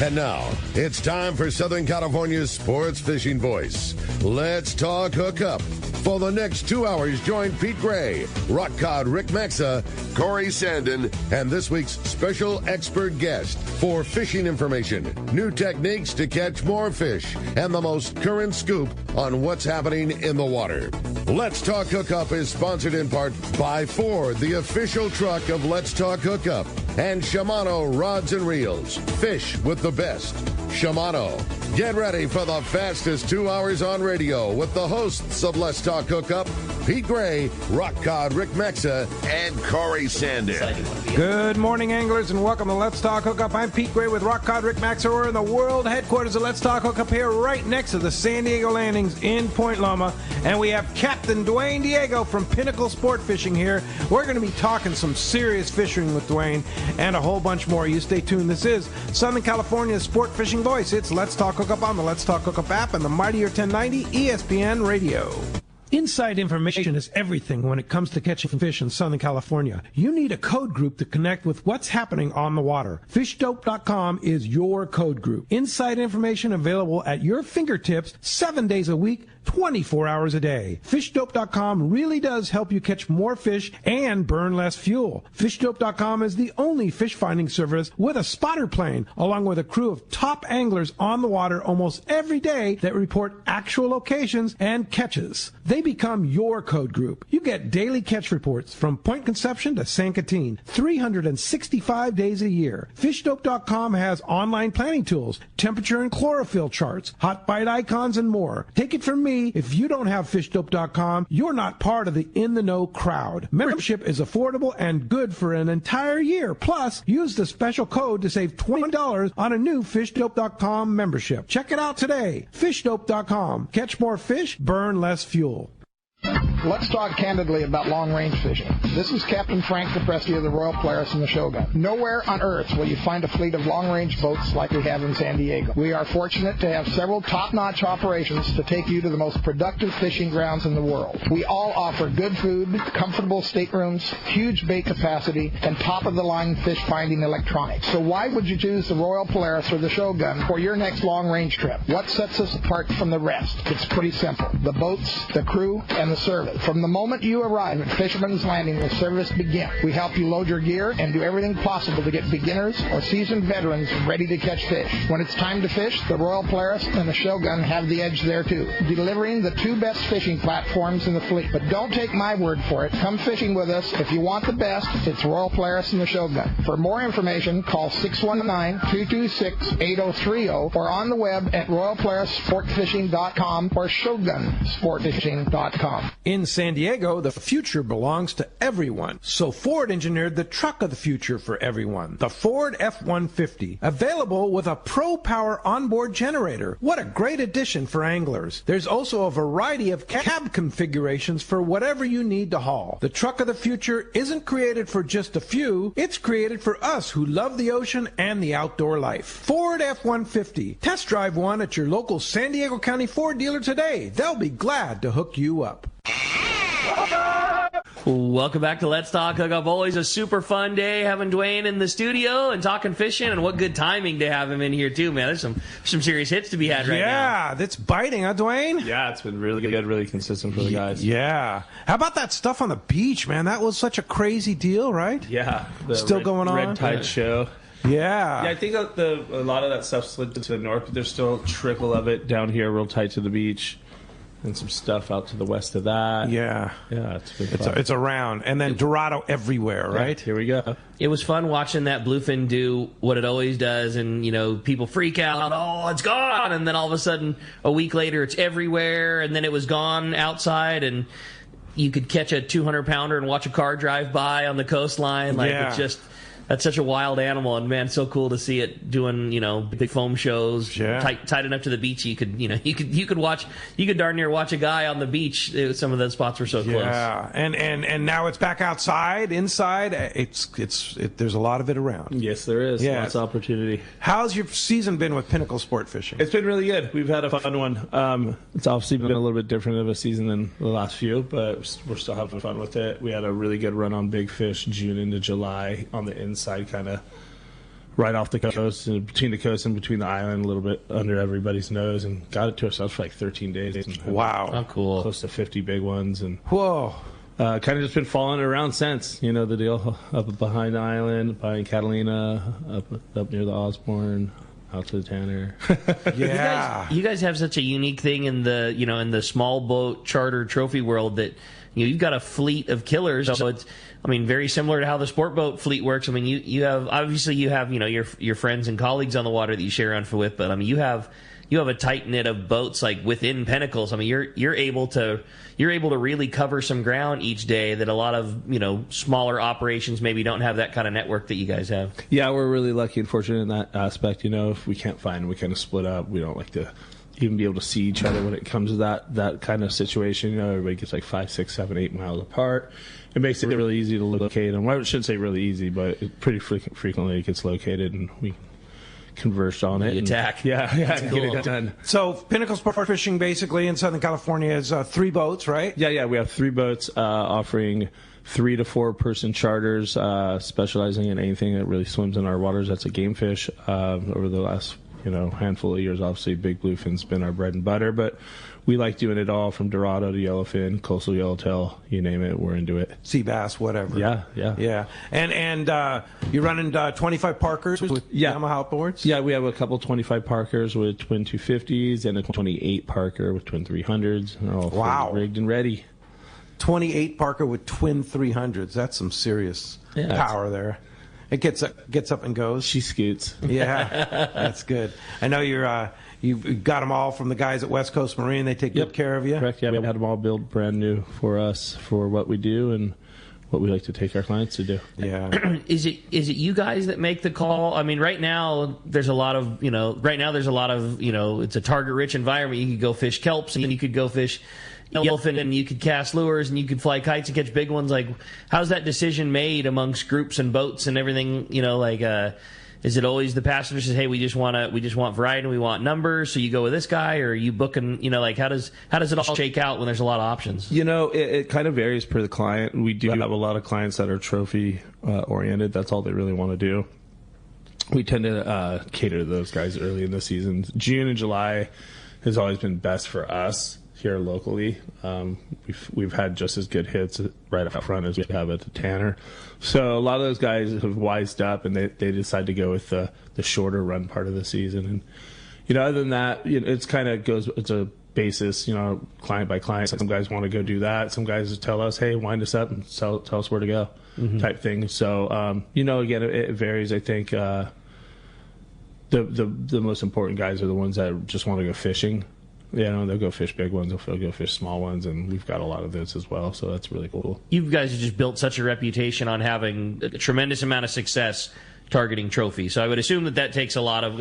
And now, it's time for Southern California's sports fishing voice. Let's talk hookup. For the next 2 hours, join Pete Gray, Rock Cod Rick Maxa, Corey Sandin, and this week's special expert guest for fishing information, new techniques to catch more fish, and the most current scoop on what's happening in the water. Let's Talk Hookup is sponsored in part by Ford, the official truck of Let's Talk Hookup, and Shimano Rods and Reels. Fish with the best. Shimano. Get ready for the fastest 2 hours on radio with the hosts of Let's Talk Hookup, Pete Gray, Rock Cod Rick Maxa, and Corey Sandin. Good morning, anglers, and welcome to Let's Talk Hookup. I'm Pete Gray with Rock Cod Rick Maxa. We're in the world headquarters of Let's Talk Hookup here right next to the San Diego landings in Point Loma. And we have Captain Duane Diego from Pinnacle Sportfishing here. We're going to be talking some serious fishing with Duane and a whole bunch more. You stay tuned. This is Southern California's sport fishing voice. It's Let's Talk Hookup on the Let's Talk Hookup app and the mightier 1090 ESPN radio. Inside information is everything when it comes to catching fish in Southern California. You need a code group to connect with what's happening on the water. FishDope.com is your code group. Inside information available at your fingertips 7 days a week, 24 hours a day. FishDope.com really does help you catch more fish and burn less fuel. FishDope.com is the only fish finding service with a spotter plane, along with a crew of top anglers on the water almost every day that report actual locations and catches. They become your code group. You get daily catch reports from Point Conception to San Catine, 365 days a year. FishDope.com has online planning tools, temperature and chlorophyll charts, hot bite icons, and more. Take it from me, if you don't have FishDope.com, you're not part of the in-the-know crowd. Membership is affordable and good for an entire year. Plus, use the special code to save $20 on a new FishDope.com membership. Check it out today. FishDope.com. Catch more fish, burn less fuel. Let's talk candidly about long-range fishing. This is Captain Frank DePresti of the Royal Polaris and the Shogun. Nowhere on earth will you find a fleet of long-range boats like we have in San Diego. We are fortunate to have several top-notch operations to take you to the most productive fishing grounds in the world. We all offer good food, comfortable staterooms, huge bait capacity, and top-of-the-line fish-finding electronics. So why would you choose the Royal Polaris or the Shogun for your next long-range trip? What sets us apart from the rest? It's pretty simple. The boats, the crew, and the service. From the moment you arrive at Fisherman's Landing, the service begins. We help you load your gear and do everything possible to get beginners or seasoned veterans ready to catch fish. When it's time to fish, the Royal Polaris and the Shogun have the edge there too, delivering the two best fishing platforms in the fleet. But don't take my word for it. Come fishing with us. If you want the best, it's Royal Polaris and the Shogun. For more information, call 619-226-8030 or on the web at royalpolarissportfishing.com or shogunsportfishing.com. In San Diego, the future belongs to everyone. So Ford engineered the truck of the future for everyone. The Ford F-150. Available with a Pro Power onboard generator. What a great addition for anglers. There's also a variety of cab configurations for whatever you need to haul. The truck of the future isn't created for just a few. It's created for us who love the ocean and the outdoor life. Ford F-150. Test drive one at your local San Diego County Ford dealer today. They'll be glad to hook you up. Welcome back to Let's Talk Hookup. Always a super fun day having Duane in the studio and talking fishing, and what good timing to have him in here too, man. There's some serious hits to be had right now. Yeah, that's biting, huh, Duane? Yeah, it's been really good, really consistent for the guys. Yeah. How about that stuff on the beach, man? That was such a crazy deal, right? Yeah. Still going on? Red Tide show. Yeah. Yeah, I think that a lot of that stuff slid to the north, but there's still a trickle of it down here real tight to the beach. And some stuff out to the west of that. Yeah. Yeah, it's around. And then Dorado everywhere, right? Yeah, here we go. It was fun watching that bluefin do what it always does, and, people freak out, oh, it's gone, and then all of a sudden, a week later, it's everywhere, and then it was gone outside, and you could catch a 200-pounder and watch a car drive by on the coastline. It's just... That's such a wild animal, and man, it's so cool to see it doing, big foam shows, tight enough to the beach. You could darn near watch a guy on the beach. Some of those spots were so close. Yeah, and now it's back outside, inside. There's a lot of it around. Yes, there is. Yeah. Lots of opportunity. How's your season been with Pinnacle Sport Fishing? It's been really good. We've had a fun one. It's obviously been a little bit different of a season than the last few, but we're still having fun with it. We had a really good run on big fish June into July on the inside kind of right off the coast, between the coast and between the island, a little bit under everybody's nose, and got it to ourselves for like 13 days. Wow. Oh, cool. Close to 50 big ones. And Whoa. kind of just been following it around since, the deal up behind the island, behind Catalina, up near the Osborne, out to the Tanner. Yeah. You guys have such a unique thing in the in the small boat charter trophy world that you've got a fleet of killers. So it's very similar to how the sport boat fleet works. You have your friends and colleagues on the water that you share around with, but you have a tight knit of boats like within Pinnacles. You're able to really cover some ground each day that a lot of smaller operations maybe don't have that kind of network that you guys have. Yeah, we're really lucky and fortunate in that aspect. If we can't find, we kind of split up. We don't like to even be able to see each other when it comes to that kind of situation. Everybody gets like 5, 6, 7, 8 miles apart. It makes it really easy to locate them. Well, I shouldn't say really easy, but pretty frequently it gets located, and we converse on it. Attack. Yeah, cool. Get it done. So Pinnacle Sport Fishing basically in Southern California is 3 boats, right? Yeah, we have 3 boats offering 3 to 4 person charters, specializing in anything that really swims in our waters. That's a game fish. Over the last handful of years, obviously big bluefin's been our bread and butter, but we like doing it all from Dorado to yellowfin, coastal yellowtail, you name it, we're into it. Sea bass, whatever. Yeah. And you're running 25 Parkers with Yamaha outboards? Yeah, we have a couple 25 Parkers with twin 250s and a 28 Parker with twin 300s. They're all fully rigged and ready. 28 Parker with twin 300s. That's some serious power there. It gets up and goes. She scoots. Yeah, that's good. I know you've got them all from the guys at West Coast Marine. They take good care of you. Correct. Yeah, we had them all built brand new for us for what we do and what we like to take our clients to do. Yeah. Is it you guys that make the call? Right now there's a lot of it's a target rich environment. You could go fish kelps and you could go fish yellowfin, and you could cast lures, and you could fly kites and catch big ones. Like, how's that decision made amongst groups and boats and everything? Is it always the passenger says, "Hey, we just want variety, and we want numbers," so you go with this guy, or are you booking? How does it all shake out when there's a lot of options? It kind of varies per the client. We do have a lot of clients that are trophy oriented. That's all they really want to do. We tend to cater to those guys early in the season. June and July has always been best for us here locally. We've had just as good hits right up front as we have at the Tanner. So a lot of those guys have wised up, and they decide to go with the shorter run part of the season. And other than that, it's kind of goes. It's a basis, client by client. Some guys want to go do that. Some guys tell us, "Hey, wind us up and tell us where to go," type thing. So again, it varies. I think the most important guys are the ones that just want to go fishing. They'll go fish big ones, they'll go fish small ones, and we've got a lot of those as well, so that's really cool. You guys have just built such a reputation on having a tremendous amount of success targeting trophies. So I would assume that takes a lot of,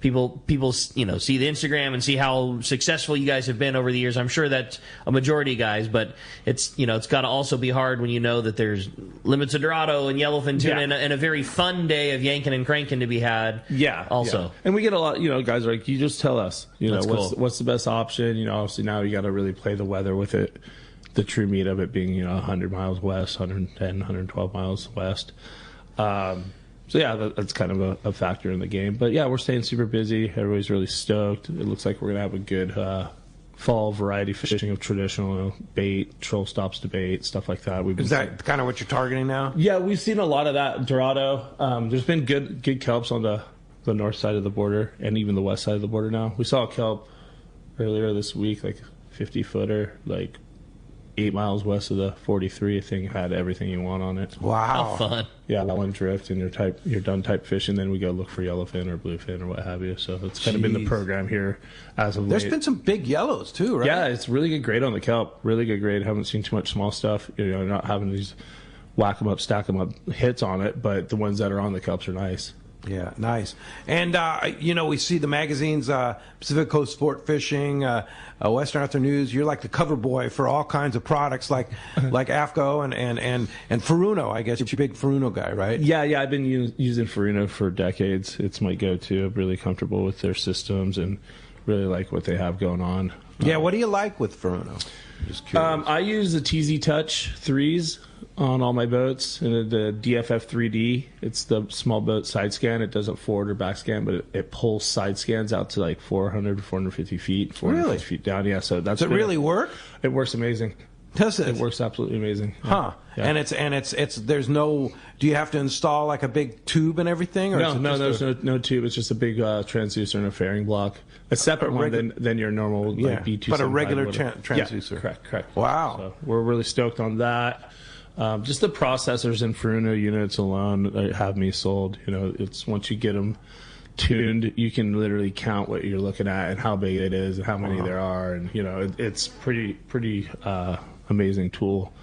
people see the Instagram and see how successful you guys have been over the years. I'm sure that's a majority of guys, but it's got to also be hard when that there's limits of Dorado and yellowfin tuna and a very fun day of yanking and cranking to be had. Yeah. Also. Yeah. And we get a lot, guys are like, you just tell us, what's the best option? Obviously now you got to really play the weather with it. The true meat of it being, 100 miles west, 110, 112 miles west. So, that's kind of a factor in the game. But, we're staying super busy. Everybody's really stoked. It looks like we're going to have a good fall variety fishing of traditional bait, troll stops to bait, stuff like that. Is that kind of what you're targeting now? Yeah, we've seen a lot of that. Dorado. There's been good kelps on the north side of the border and even the west side of the border now. We saw a kelp earlier this week, like 50-footer, like 8 miles west of the 43. I think had everything you want on it. Wow. How fun. Yeah, one drift and you're done type fishing. Then we go look for yellowfin or bluefin or what have you. So it's kind of been the program here as of late. There's been some big yellows too, right? Yeah, it's really good grade on the kelp. Really good grade. Haven't seen too much small stuff. Not having these whack them up, stack them up hits on it, but the ones that are on the kelps are nice. Yeah, nice. And, we see the magazines, Pacific Coast Sport Fishing, Western Arthur News. You're like the cover boy for all kinds of products like AFCO and Furuno. I guess you're a big Furuno guy, right? Yeah, I've been using Furuno for decades. It's my go-to. I'm really comfortable with their systems and really like what they have going on. Yeah, what do you like with Furuno? Just curious. I use the TZ Touch 3s on all my boats, and the DFF 3D. It's the small boat side scan. It doesn't forward or back scan, but it pulls side scans out to like 400 to 450 feet, 450 feet down. Yeah, so that's. Does it really work? It works amazing. Does it? It works absolutely amazing. Huh. Yeah. And it's there's no. Do you have to install like a big tube and everything? Or No, there's no tube. It's just a big transducer and a fairing block. A separate one than your normal like B275. But a regular transducer. Yeah, correct. Wow. So we're really stoked on that. Just the processors in Furuno units alone have me sold. You know, it's once you get them tuned, you can literally count what you're looking at and how big it is and how many there are, and you know, it's pretty amazing tool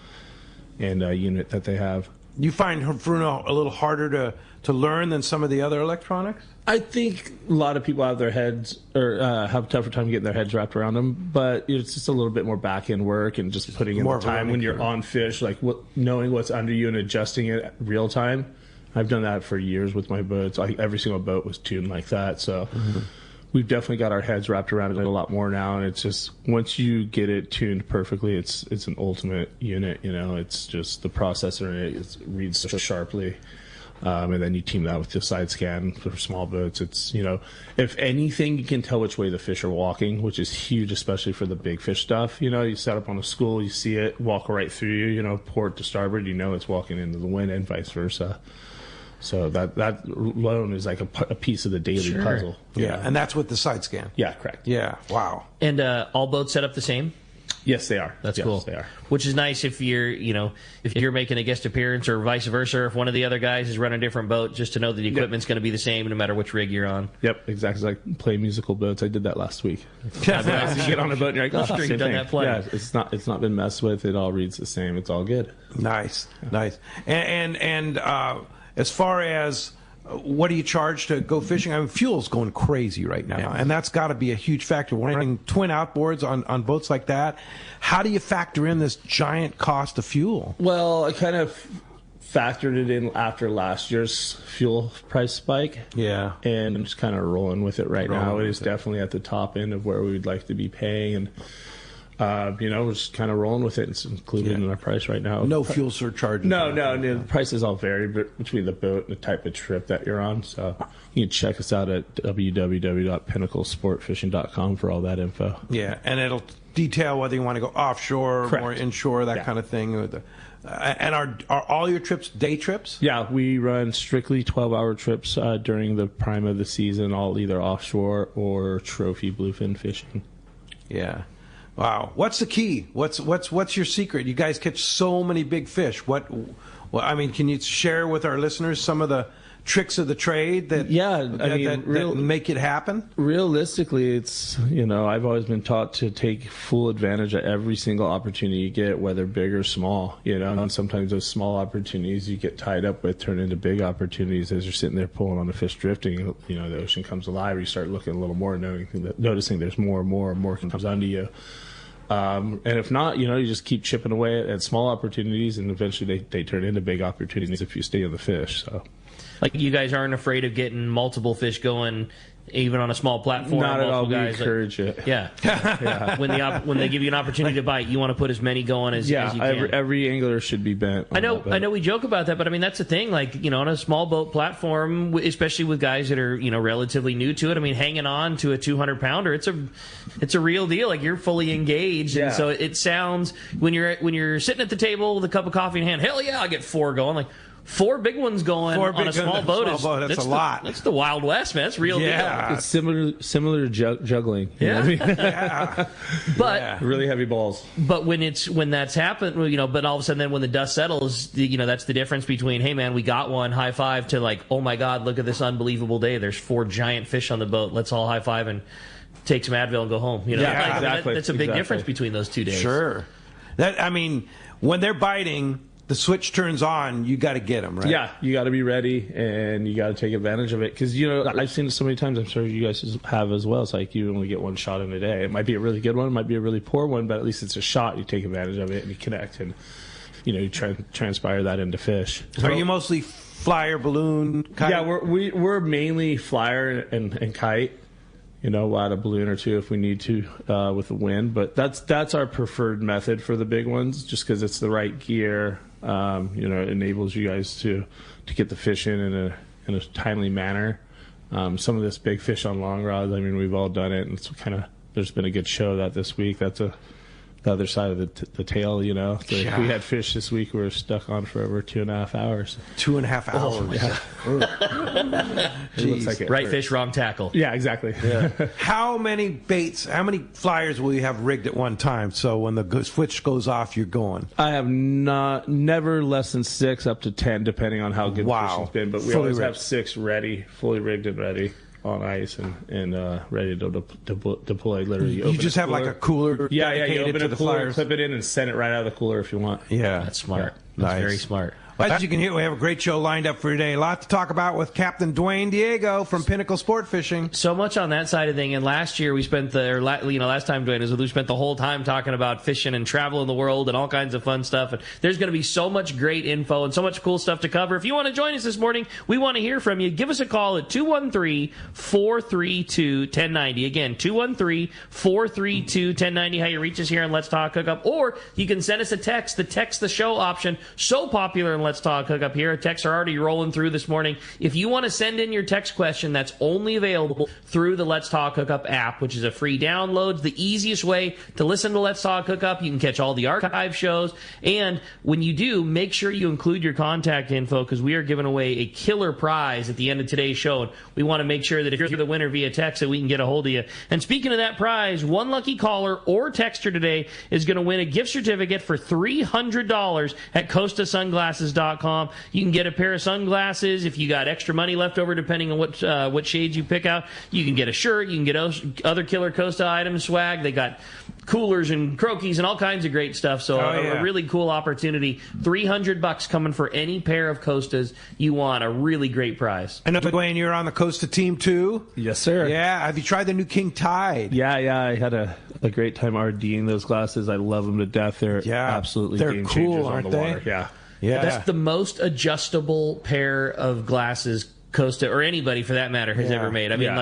and unit that they have. You find Furuno a little harder to learn than some of the other electronics? I think a lot of people have their heads or have a tougher time getting their heads wrapped around them, but it's just a little bit more back end work and just putting in the time when you're on fish, like knowing what's under you and adjusting it real time. I've done that for years with my boats. Every single boat was tuned like that, so we've definitely got our heads wrapped around it a lot more now. And it's just once you get it tuned perfectly, it's an ultimate unit. You know, it's just the processor in it reads so sharply. And then you team that with the side scan for small boats. It's, you know, if anything, you can tell which way the fish are walking, which is huge, especially for the big fish stuff. You know, you set up on a school, you see it walk right through you, you know, port to starboard, you know it's walking into the wind and vice versa. So that alone is like a piece of the daily puzzle. Yeah, and that's with the side scan. Yeah, correct. Yeah, wow. And all boats set up the same? Yes, they are. That's yes, cool. They are. Which is nice if you're making a guest appearance or vice versa, or if one of the other guys is running a different boat, just to know that the equipment's going to be the same no matter which rig you're on. Yep, exactly. It's like play musical boats. I did that last week. You get on a boat and you're like, you've done that play. Yeah, it's not been messed with. It all reads the same. It's all good. Nice. And as far as what do you charge to go fishing? I mean, fuel's going crazy right now, and that's got to be a huge factor. When running twin outboards on boats like that, how do you factor in this giant cost of fuel? Well, I kind of factored it in after last year's fuel price spike. Yeah. And I'm just kind of rolling with it right now. It is definitely at the top end of where we would like to be paying, and we're just kind of rolling with it. It's included in our price right now. No fuel surcharges. No. The prices all vary between the boat and the type of trip that you're on. So you can check us out at www.pinnaclesportfishing.com for all that info. Yeah, and it'll detail whether you want to go offshore or inshore, that kind of thing. And are all your trips day trips? Yeah, we run strictly 12-hour trips during the prime of the season, all either offshore or trophy bluefin fishing. Yeah. Wow, what's the key? What's your secret? You guys catch so many big fish. Can you share with our listeners some of the tricks of the trade that that make it happen? Realistically, it's I've always been taught to take full advantage of every single opportunity you get, whether big or small. And sometimes those small opportunities you get tied up with turn into big opportunities as you're sitting there pulling on a fish drifting. The ocean comes alive. You start looking a little more, noticing there's more and more comes onto you. And if not, you just keep chipping away at small opportunities, and eventually they turn into big opportunities if you stay on the fish. So, like, you guys aren't afraid of getting multiple fish going, even on a small platform. Not at all. We encourage it. Yeah. Yeah. When they give you an opportunity to bite, you want to put as many going as you can. Every angler should be bent. I know we joke about that, but I mean that's the thing. Like, on a small boat platform, especially with guys that are relatively new to it. I mean, hanging on to a 200-pounder, it's a real deal. Like, you're fully engaged, and so it sounds when you're sitting at the table with a cup of coffee in hand. Hell yeah, I get 4 going. Like, 4 big ones going on a small boat. That's a lot. That's the Wild West, man. That's real deal. It's similar to juggling. Yeah. Yeah. But really heavy balls. But when that's happened, but all of a sudden then when the dust settles, that's the difference between, hey man, we got one, high five, to like, oh my God, look at this unbelievable day. There's 4 giant fish on the boat. Let's all high five and take some Advil and go home. Exactly. That's a big difference between those 2 days. Sure. When they're biting, the switch turns on, you got to get them, right? Yeah, you got to be ready, and you got to take advantage of it. Because, I've seen it so many times, I'm sure you guys have as well. It's like you only get one shot in a day. It might be a really good one, it might be a really poor one, but at least it's a shot. You take advantage of it, and you connect, and, you transpire that into fish. Are you mostly flyer, balloon, kite? Yeah, we're mainly flyer and kite. add a balloon or two if we need to with the wind. But that's our preferred method for the big ones, just because it's the right gear. It enables you guys to get the fish in a timely manner. Some of this big fish on long rods, I mean, we've all done it, and it's there's been a good show of that this week. That's the other side of the tail, So we had fish this week we were stuck on for over 2.5 hours. 2.5 hours. It looks like it. Right fish, wrong tackle. Yeah, exactly. Yeah. How many baits, how many flyers will you have rigged at one time? So when the switch goes off, you're going. I have never less than 6 up to 10, depending on how good the fishing's been. But we always have 6 ready, fully rigged and ready on ice and ready to deploy. Literally, you just have like a cooler. Yeah. You open to a the cooler, flyers. clip it in, and send it right out of the cooler if you want. Yeah, that's smart. Yeah. That's nice. very smart. As you can hear, we have a great show lined up for today. A lot to talk about with Captain Duane Diego from Pinnacle Sportfishing. So much on that side of thing. And last year we spent last time Duane was with, we spent the whole time talking about fishing and traveling the world and all kinds of fun stuff. And there's going to be so much great info and so much cool stuff to cover. If you want to join us this morning, we want to hear from you. Give us a call at 213-432-1090. Again, 213-432-1090. How you reach us here on Let's Talk Hookup. Or you can send us a text. The text the show option, so popular in Let's Talk Hookup here. Texts are already rolling through this morning. If you want to send in your text question, that's only available through the Let's Talk Hookup app, which is a free download. It's the easiest way to listen to Let's Talk Hookup. You can catch all the archive shows. And when you do, make sure you include your contact info, because we are giving away a killer prize at the end of today's show. And we want to make sure that if you're the winner via text, that we can get a hold of you. And speaking of that prize, one lucky caller or texter today is going to win a gift certificate for $300 at CostaSunglasses.com. You can get a pair of sunglasses if you got extra money left over, depending on what shades you pick out. You can get a shirt. You can get other killer Costa items, swag. They got coolers and croquis and all kinds of great stuff. So a really cool opportunity. $300 coming for any pair of Costas you want. A really great prize. I know, Duane, you're on the Costa team too. Yes, sir. Yeah. Have you tried the new King Tide? Yeah. I had a great time RDing those glasses. I love them to death. They're absolutely game changers on the water. Yeah. That's the most adjustable pair of glasses Costa, or anybody for that matter, has ever made. I mean,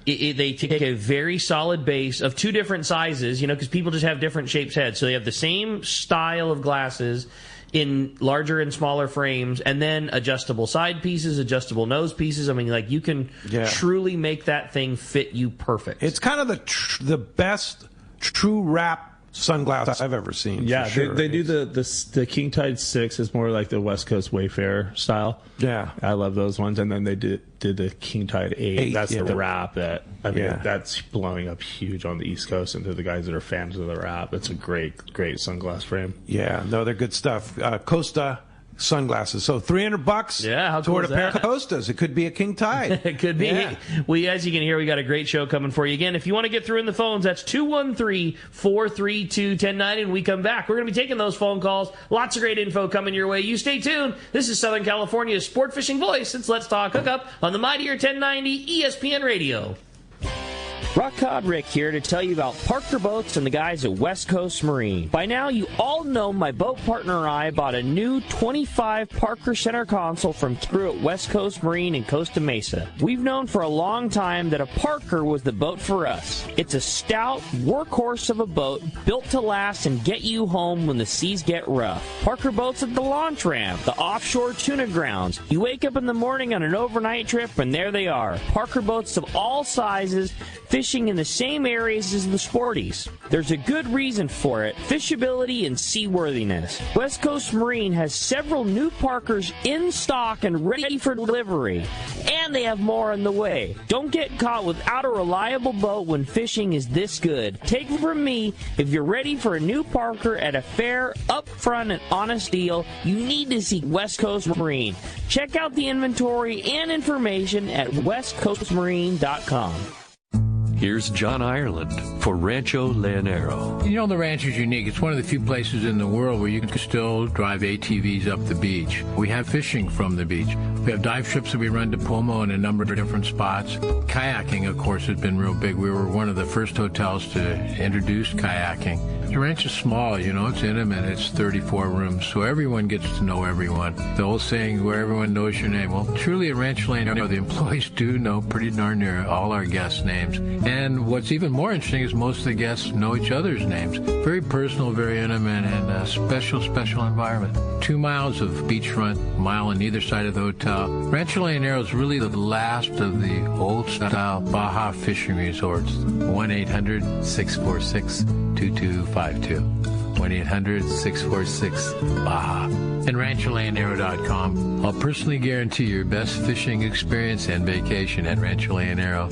they take a very solid base of 2 different sizes, because people just have different shaped heads. So they have the same style of glasses in larger and smaller frames, and then adjustable side pieces, adjustable nose pieces. I mean, you can truly make that thing fit you perfect. It's kind of the best true wrap sunglasses I've ever seen. Yeah, sure. they do the King Tide 6 is more like the West Coast Wayfarer style. Yeah, I love those ones. And then they did the King Tide 8. That's the wrap that that's blowing up huge on the East Coast. And to the guys that are fans of the wrap, it's a great sunglass frame. Yeah, no, they're good stuff. Costa sunglasses. So $300. Yeah, how cool toward is a pair that? of Costas. It could be a King Tide. It could be. Yeah. Well, as you can hear, we got a great show coming for you. Again, if you want to get through in the phones, that's 213-432-1090. And we come back, we're going to be taking those phone calls. Lots of great info coming your way. You stay tuned. This is Southern California's sport fishing voice. It's Let's Talk Hookup on the Mightier 1090 ESPN Radio. Rock Cod Rick here to tell you about Parker Boats and the guys at West Coast Marine. By now, you all know my boat partner and I bought a new 25 Parker center console from crew at West Coast Marine in Costa Mesa. We've known for a long time that a Parker was the boat for us. It's a stout workhorse of a boat built to last and get you home when the seas get rough. Parker Boats at the launch ramp, the offshore tuna grounds. You wake up in the morning on an overnight trip and there they are. Parker Boats of all sizes, fishing in the same areas as the sporties. There's a good reason for it: fishability and seaworthiness. West Coast Marine has several new Parkers in stock and ready for delivery, and they have more on the way. Don't get caught without a reliable boat when fishing is this good. Take it from me, if you're ready for a new Parker at a fair, upfront, and honest deal, you need to see West Coast Marine. Check out the inventory and information at westcoastmarine.com. Here's John Ireland for Rancho Leonero. The ranch is unique. It's one of the few places in the world where you can still drive ATVs up the beach. We have fishing from the beach. We have dive trips that we run to Pomo in a number of different spots. Kayaking, of course, has been real big. We were one of the first hotels to introduce kayaking. The ranch is small, it's intimate. It's 34 rooms, so everyone gets to know everyone. The old saying, where everyone knows your name. Well, truly at Rancho Leonero, the employees do know pretty darn near all our guests' names. And what's even more interesting is most of the guests know each other's names. Very personal, very intimate, and a special, special environment. 2 miles of beachfront, mile on either side of the hotel. Rancho Leonero is really the last of the old-style Baja fishing resorts. 1-800-646-2252. 1-800-646-BAJA. And RanchoLeonero.com. I'll personally guarantee your best fishing experience and vacation at Rancho Leonero.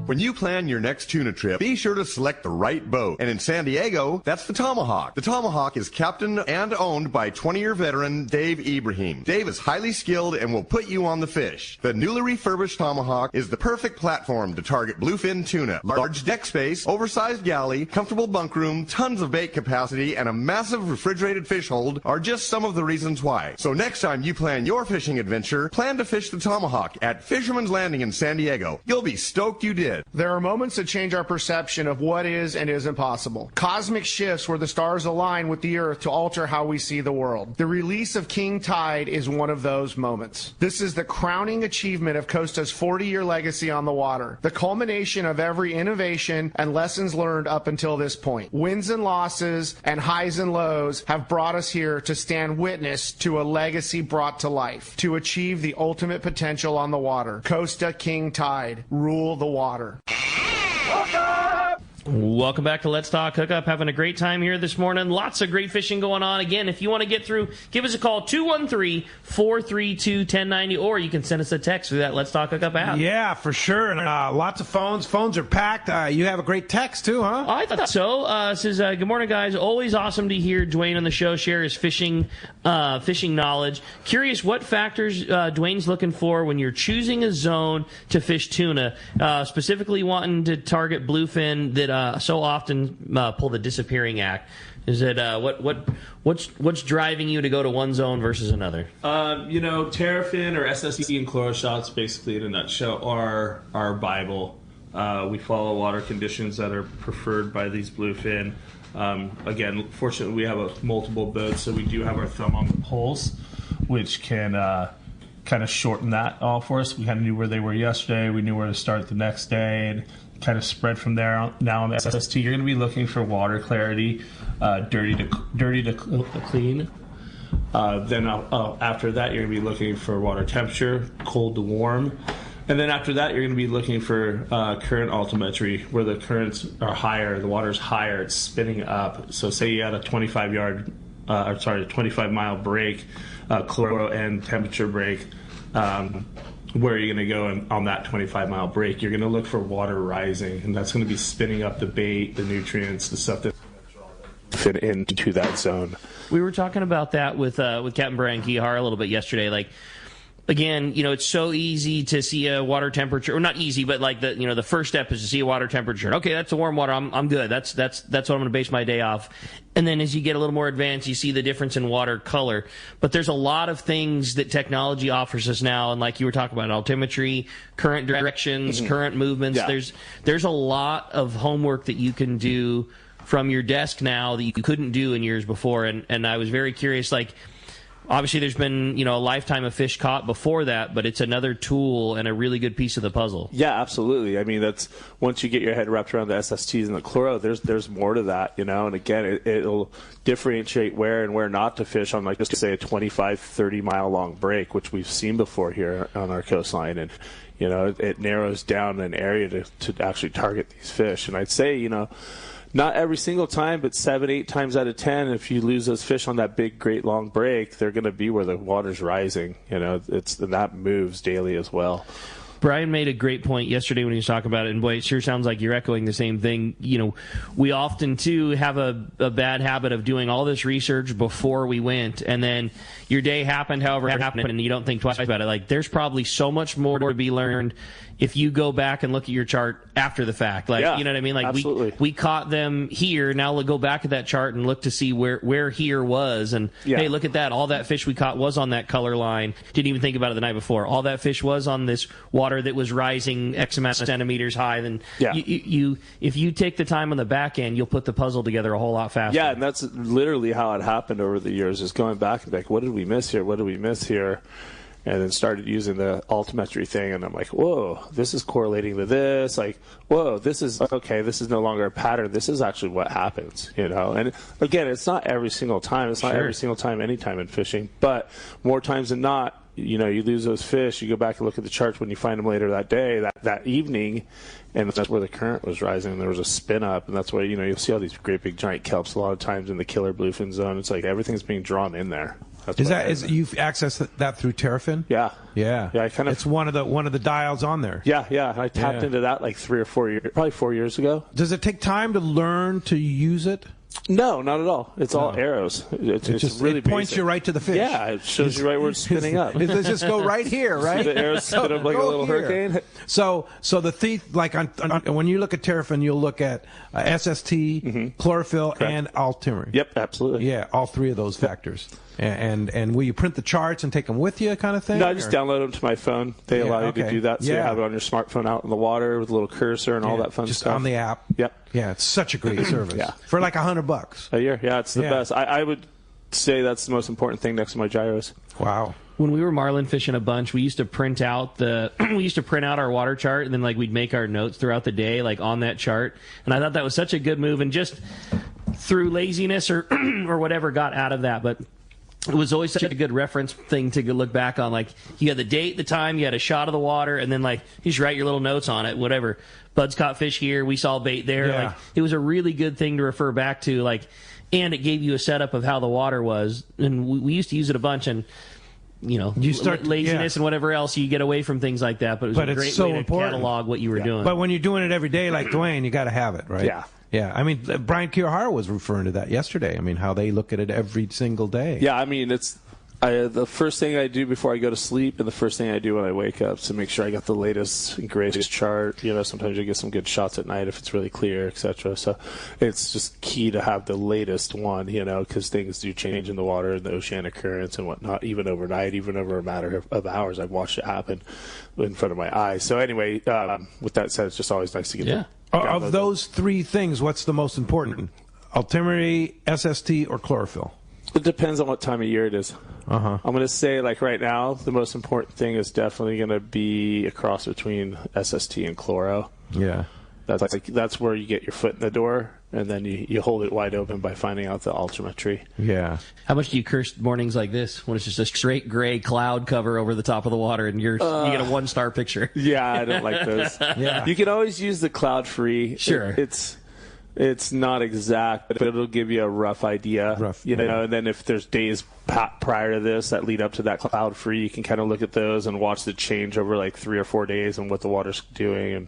When you plan your next tuna trip, be sure to select the right boat. And in San Diego, that's the Tomahawk. The Tomahawk is captained and owned by 20-year veteran Dave Ibrahim. Dave is highly skilled and will put you on the fish. The newly refurbished Tomahawk is the perfect platform to target bluefin tuna. Large deck space, oversized galley, comfortable bunk room, tons of bait capacity, and a massive refrigerated fish hold are just some of the reasons why. So next time you plan your fishing adventure, plan to fish the Tomahawk at Fisherman's Landing in San Diego. You'll be stoked you did. There are moments that change our perception of what is and isn't possible. Cosmic shifts where the stars align with the earth to alter how we see the world. The release of King Tide is one of those moments. This is the crowning achievement of Costa's 40-year legacy on the water, the culmination of every innovation and lessons learned up until this point. Wins and losses and highs and lows have brought us here to stand witness to a legacy brought to life, to achieve the ultimate potential on the water. Costa King Tide, rule the water. Welcome back to Let's Talk Hookup. Having a great time here this morning. Lots of great fishing going on. Again, if you want to get through, give us a call, 213-432-1090, or you can send us a text through that Let's Talk Hookup app. Yeah, for sure. And lots of phones. Phones are packed. You have a great text, too, huh? I thought so. It says, good morning, guys. Always awesome to hear Duane on the show share his fishing knowledge. Curious what factors Duane's looking for when you're choosing a zone to fish tuna, specifically wanting to target bluefin that so often pull the disappearing act. Is it what's driving you to go to one zone versus another? Terrafin or SSC and chloro shots, basically in a nutshell, are our Bible. We follow water conditions that are preferred by these bluefin. Again, fortunately, we have multiple boats, so we do have our thumb on the pulse, which can kind of shorten that all for us. We kind of knew where they were yesterday. We knew where to start the next day, and kind of spread from there. Now on the SST, you're going to be looking for water clarity, dirty to clean. Then after that, you're going to be looking for water temperature, cold to warm. And then after that, you're going to be looking for current altimetry, where the currents are higher, the water's higher, it's spinning up. So say you had a 25-mile break, chloro and temperature break. Where are you going to go on that 25-mile break? You're going to look for water rising, and that's going to be spinning up the bait, the nutrients, the stuff that's going to draw fit into that zone. We were talking about that with Captain Brian Kihar a little bit yesterday. Like, again, it's so easy to see a water temperature, or not easy, but like the first step is to see a water temperature. Okay, that's a warm water. I'm good. That's what I'm going to base my day off. And then as you get a little more advanced, you see the difference in water color. But there's a lot of things that technology offers us now, and like you were talking about, altimetry, current directions, current movements. Yeah. There's a lot of homework that you can do from your desk now that you couldn't do in years before. And I was very curious, like, obviously, there's been a lifetime of fish caught before that, but it's another tool and a really good piece of the puzzle. Yeah, absolutely. I mean, that's once you get your head wrapped around the SSTs and the chloro, there's more to that, And again, it'll differentiate where and where not to fish on, like, just to say a 25, 30-mile long break, which we've seen before here on our coastline, and it narrows down an area to actually target these fish. And I'd say, not every single time, but 7-8 times out of 10, if you lose those fish on that big, great long break, they're going to be where the water's rising. And that moves daily as well. Brian made a great point yesterday when he was talking about it, and boy, it sure sounds like you're echoing the same thing. We often, too, have a bad habit of doing all this research before we went, and then your day happened however it happened, and you don't think twice about it. Like, there's probably so much more to be learned if you go back and look at your chart after the fact. Like, yeah, you know what I mean? Like, absolutely. we caught them here. Now we'll go back at that chart and look to see where here was. And, hey, look at that. All that fish we caught was on that color line. Didn't even think about it the night before. All that fish was on this water that was rising X amount of centimeters high. Then if you take the time on the back end, you'll put the puzzle together a whole lot faster. Yeah, and that's literally how it happened over the years, is going back and back. What did we miss here? What did we miss here? and then started using the altimetry thing, and I'm like, whoa, this is correlating to this. Like, whoa, this is no longer a pattern. This is actually what happens, And again, it's not every single time. It's not every single time, anytime in fishing, but more times than not, you lose those fish, you go back and look at the charts when you find them later that day, that evening, and that's where the current was rising, and there was a spin up, and that's why, you'll see all these great big giant kelps a lot of times in the killer bluefin zone. It's like everything's being drawn in there. You've accessed that through Terrafin? Yeah. It's one of the dials on there. Yeah. I tapped into that like 3 or 4 years, probably 4 years ago. Does it take time to learn to use it? No, not at all. It's all arrows. It really points you right to the fish. Yeah, it shows you right where it's spinning up. Let's just go right here, right? See the arrows spin up like a little hurricane. So the thief, like when you look at Terrafin, you'll look at SST, chlorophyll, and altimetry. Yep, absolutely. Yeah, all three of those factors. And will you print the charts and take them with you, kind of thing? No, I just download them to my phone. They allow you to do that, so you have it on your smartphone out in the water with a little cursor and all that fun stuff. Just on the app. Yep. Yeah, it's such a great service. For like $100 a year. Yeah, it's the best. I would say that's the most important thing next to my gyros. Wow. When we were marlin fishing a bunch, we used to print out our water chart, and then we'd make our notes throughout the day on that chart. And I thought that was such a good move, and just through laziness or or whatever got out of that, but it was always such a good reference thing to look back on. Like, you had the date, the time, you had a shot of the water, and then you just write your little notes on it, whatever. Bud's caught fish here, we saw bait there. Yeah. It was a really good thing to refer back to, and it gave you a setup of how the water was. And we used to use it a bunch, and you start laziness and whatever else, you get away from things like that. But it was a great way to catalog what you were doing. But when you're doing it every day, like Duane, you got to have it, right? Yeah. Yeah, I mean, Brian Kiyahara was referring to that yesterday. I mean, how they look at it every single day. Yeah, I mean, it's the first thing I do before I go to sleep, and the first thing I do when I wake up to make sure I got the latest and greatest chart. Sometimes you get some good shots at night if it's really clear, etc. So it's just key to have the latest one, because things do change in the water and the oceanic currents and whatnot, even overnight, even over a matter of hours. I've watched it happen in front of my eyes. So anyway, with that said, it's just always nice to get Of those three things, what's the most important? Altimetry, SST, or chlorophyll? It depends on what time of year it is. I'm going to say, right now, the most important thing is definitely going to be a cross between SST and chloro. Yeah. That's where you get your foot in the door, and then you hold it wide open by finding out the altimetry. Yeah. How much do you curse mornings like this when it's just a straight gray cloud cover over the top of the water and you get a 1-star picture? Yeah, I don't like those. Yeah. You can always use the cloud free. Sure. It's not exact, but it'll give you a rough idea. And then if there's days prior to this that lead up to that cloud free, you can kind of look at those and watch the change over 3 or 4 days and what the water's doing and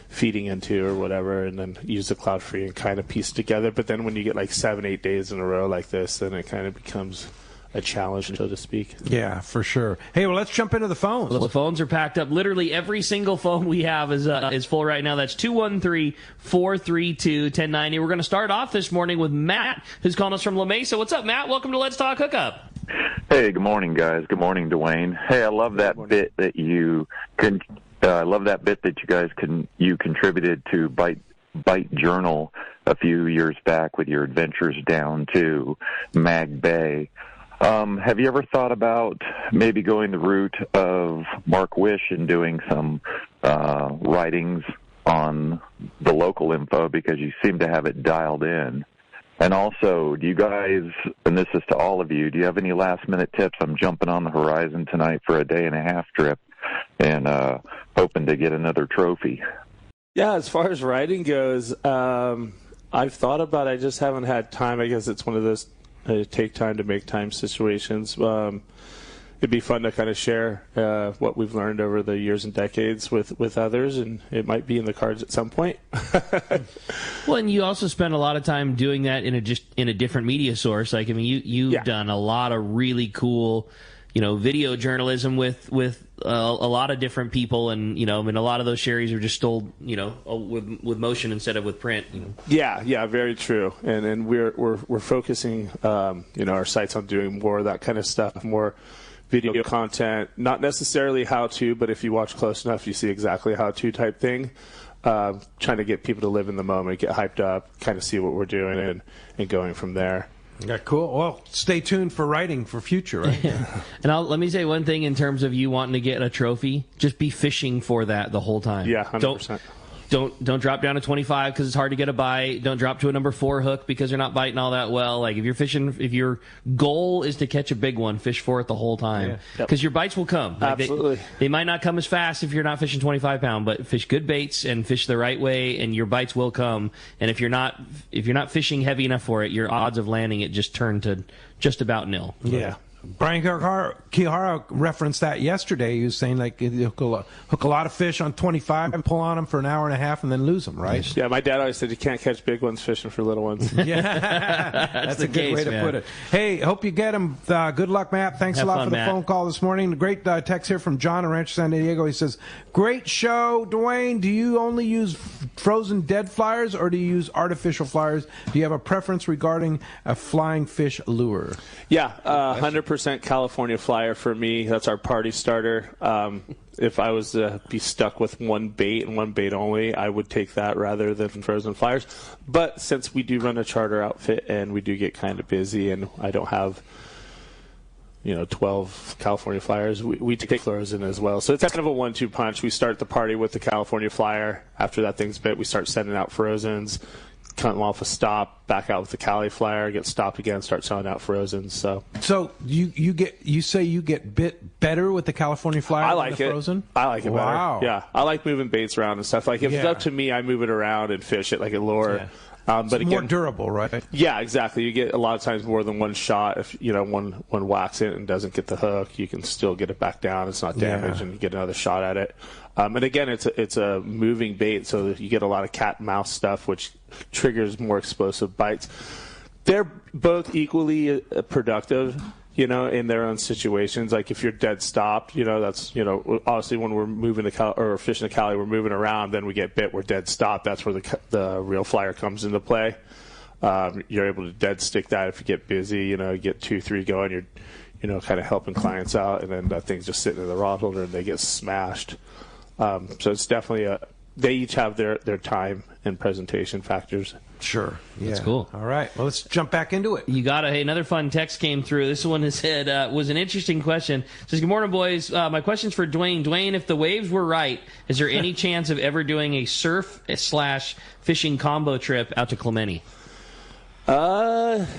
feeding into or whatever, and then use the cloud free and kind of piece it together. But then when you get 7-8 days in a row like this, then it kind of becomes a challenge, so to speak. Yeah, for sure. Hey, well, let's jump into the phones. Well, the phones are packed up. Literally every single phone we have is full right now. That's 213-432-1090. We're going to start off this morning with Matt, who's calling us from La Mesa. What's up, Matt? Welcome to Let's Talk Hookup. Hey, good morning, guys. Good morning, Duane. Hey, I love that bit that you guys contributed to Bite Journal a few years back with your adventures down to Mag Bay. Have you ever thought about maybe going the route of Mark Wish and doing some writings on the local info, because you seem to have it dialed in? And also, do you guys, and this is to all of you, do you have any last-minute tips? I'm jumping on the horizon tonight for a day-and-a-half trip and hoping to get another trophy. Yeah, as far as writing goes, I've thought about it. I just haven't had time. I guess it's one of those take time to make time situations. It'd be fun to kind of share what we've learned over the years and decades with others, and it might be in the cards at some point. Well, and you also spend a lot of time doing that in a different media source. You've done a lot of really cool, video journalism with a lot of different people, and a lot of those sherries are just told, with motion instead of with print. Yeah, very true. And we're focusing, our sites on doing more of that kind of stuff, more video content, not necessarily how to, but if you watch close enough, you see exactly how to type thing. Trying to get people to live in the moment, get hyped up, kind of see what we're doing, and going from there. Yeah, cool. Well, stay tuned for writing for future, right? And let me say one thing in terms of you wanting to get a trophy. Just be fishing for that the whole time. Yeah, 100%. Don't drop down to 25 because it's hard to get a bite. Don't drop to a number 4 hook because you're not biting all that well. Like if you're fishing, if your goal is to catch a big one, fish for it the whole time because your bites will come. Like Absolutely. They might not come as fast if you're not fishing 25 pound, but fish good baits and fish the right way, and your bites will come. And if you're not fishing heavy enough for it, your odds of landing it just turn to just about nil. Yeah. Brian Kihara referenced that yesterday. He was saying like you hook a lot of fish on 25 and pull on them for an hour and a half and then lose them, right? Yeah, my dad always said you can't catch big ones fishing for little ones. Yeah, that's a good way to put it. Hey, hope you get them. Good luck, Matt. Thanks a lot for the phone call this morning. Great text here from John in Rancho San Diego. He says, great show. Duane, do you only use frozen dead flyers or do you use artificial flyers? Do you have a preference regarding a flying fish lure? Yeah, 100% California flyer for me. That's our party starter. If I was to be stuck with one bait and one bait only, I would take that rather than frozen flyers. But since we do run a charter outfit and we do get kind of busy and I don't have 12 California flyers, we take frozen as well. So it's kind of a 1-2 punch. We start the party with the California flyer. After that thing's bit, we start sending out frozens, cut them off a stop, back out with the Cali flyer, get stopped again, start selling out frozen. So you say you get bit better with the California flyer I like than the it. frozen? I like it wow. better. Yeah, I like moving baits around and stuff. Like if it's up to me, I move it around and fish it like a lure. Yeah. But it's again, more durable, right? Yeah, exactly. You get a lot of times more than one shot. If one whacks it and doesn't get the hook, you can still get it back down. It's not damaged, and you get another shot at it. And again, it's a moving bait, so that you get a lot of cat and mouse stuff, which triggers more explosive bites. They're both equally productive, in their own situations. Like if you're dead stopped, that's obviously when we're moving or fishing the Cali, we're moving around, then we get bit, we're dead stopped. That's where the real flyer comes into play. You're able to dead stick that if you get busy, get 2-3 going, you're kind of helping clients out, and then that thing's just sitting in the rod holder and they get smashed. So it's definitely they each have their time and presentation factors. Sure. Yeah. That's cool. All right. Well, let's jump back into it. You got it. Hey, another fun text came through. This one has said, was an interesting question. It says, good morning, boys. My question's for Duane. Duane, if the waves were right, is there any chance of ever doing a surf/fishing combo trip out to Clemente? Yeah.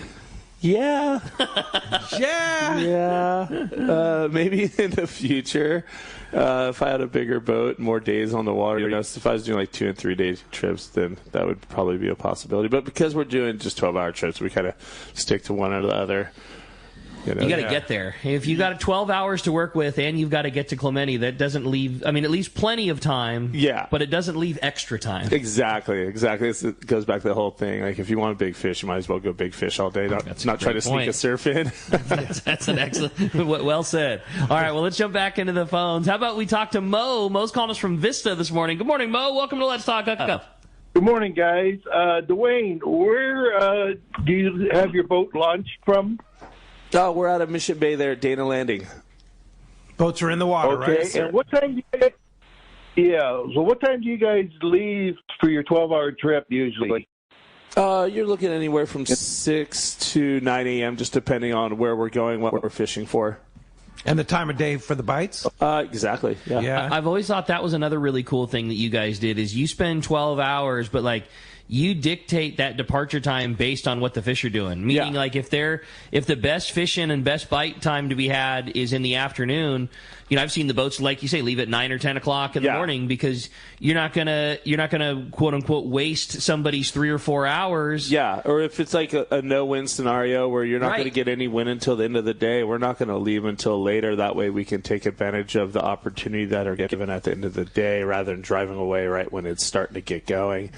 Maybe in the future, if I had a bigger boat, more days on the water. If I was doing like 2 and 3 day trips, then that would probably be a possibility. But because we're doing just 12-hour trips, we kind of stick to one or the other. You got to get there. If you got 12 hours to work with and you've got to get to Clemente, that doesn't leave, at least plenty of time. Yeah. But it doesn't leave extra time. Exactly. It goes back to the whole thing. Like, if you want a big fish, you might as well go big fish all day. Not try to sneak a surf in. That's an excellent, well said. All right, well, let's jump back into the phones. How about we talk to Mo? Mo's calling us from Vista this morning. Good morning, Mo. Welcome to Let's Talk Hookup. Good morning, guys. Duane, where do you have your boat launched from? Oh, we're out of Mission Bay there at Dana Landing. Boats are in the water, okay. right? And what time do you guys, so what time do you guys leave for your 12-hour trip usually? You're looking anywhere from 6 to 9 a.m., just depending on where we're going, what we're fishing for. And the time of day for the bites? Exactly, yeah. I've always thought that was another really cool thing that you guys did, is you spend 12 hours, but you dictate that departure time based on what the fish are doing. Meaning, if the best fishing and best bite time to be had is in the afternoon, I've seen the boats, like you say, leave at 9 or 10 o'clock in the morning, because you're not gonna quote unquote waste somebody's 3 or 4 hours. Yeah, or if it's like a no-win scenario where you're not going to get any win until the end of the day, we're not going to leave until later. That way we can take advantage of the opportunity that are given at the end of the day, rather than driving away right when it's starting to get going.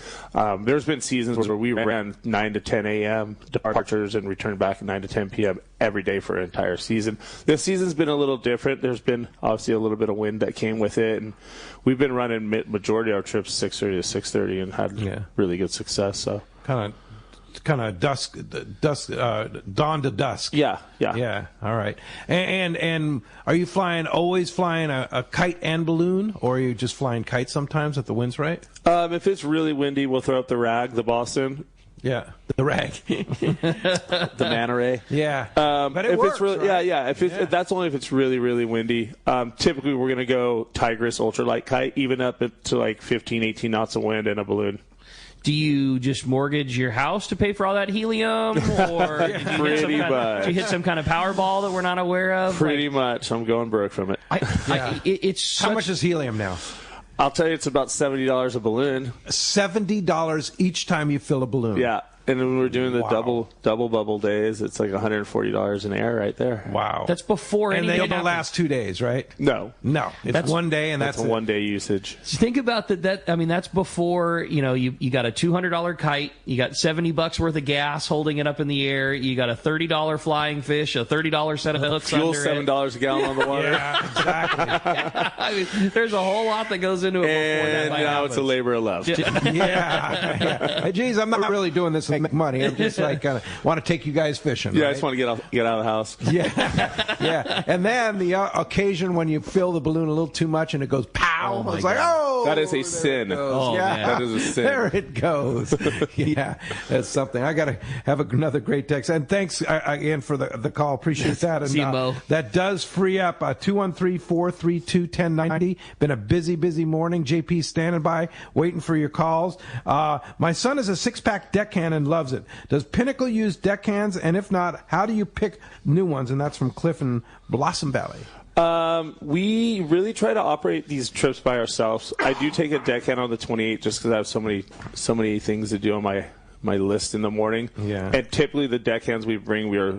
There's been seasons where we ran 9 to 10 a.m. departures and returned back at 9 to 10 p.m. every day for an entire season. This season's been a little different. There's been obviously a little bit of wind that came with it, and we've been running majority of our trips 6:30 to 6:30 and had really good success. So kind of dusk, dawn to dusk. Yeah. All right. And are you always flying a kite and balloon, or are you just flying kites sometimes if the wind's right? If it's really windy, we'll throw up the rag, the Boston. Yeah, the rag. The manta ray. Yeah. But it if works, it's really, right? yeah. That's only if it's really, really windy. Typically, we're going to go Tigris ultralight kite, even up to like 15, 18 knots of wind in a balloon. Do you just mortgage your house to pay for all that helium, or did you hit some kind of Powerball that we're not aware of? Pretty much. I'm going broke from it. It's how much is helium now? I'll tell you, it's about $70 a balloon. $70 each time you fill a balloon. Yeah. And when we're doing the double bubble days, it's like $140 an air right there. Wow. That's before anything And they don't last 2 days, right? No. It's that's 1 day, and that's a 1 day usage. So think about that. I mean, that's before, you got a $200 kite, you got $70 worth of gas holding it up in the air, you got a $30 flying fish, a $30 set of hooks fuel, under $7 a gallon on the water. Yeah, exactly. I mean, there's a whole lot that goes into it before that. And now it's a labor of love. Yeah. Hey, geez, I'm not really doing this to make money. I'm just like want to take you guys fishing. Yeah, right? I just want to get out of the house. Yeah. And then the occasion when you fill the balloon a little too much and it goes pow. Oh, it's like, that is a sin. That is a sin. There it goes. Yeah, that's something. I got to have another great text. And thanks again for the call. Appreciate that. And See you, Mo. that does free up 213-432-1090. Been a busy morning. JP standing by, waiting for your calls. My son is a 6-pack deckhand and loves it. Does Pinnacle use deckhands? And if not, how do you pick new ones? And that's from Cliff in Blossom Valley. We really try to operate these trips by ourselves. I do take a deckhand on the 28 just because I have so many things to do on my list in the morning. Yeah. And typically the deckhands we bring, we're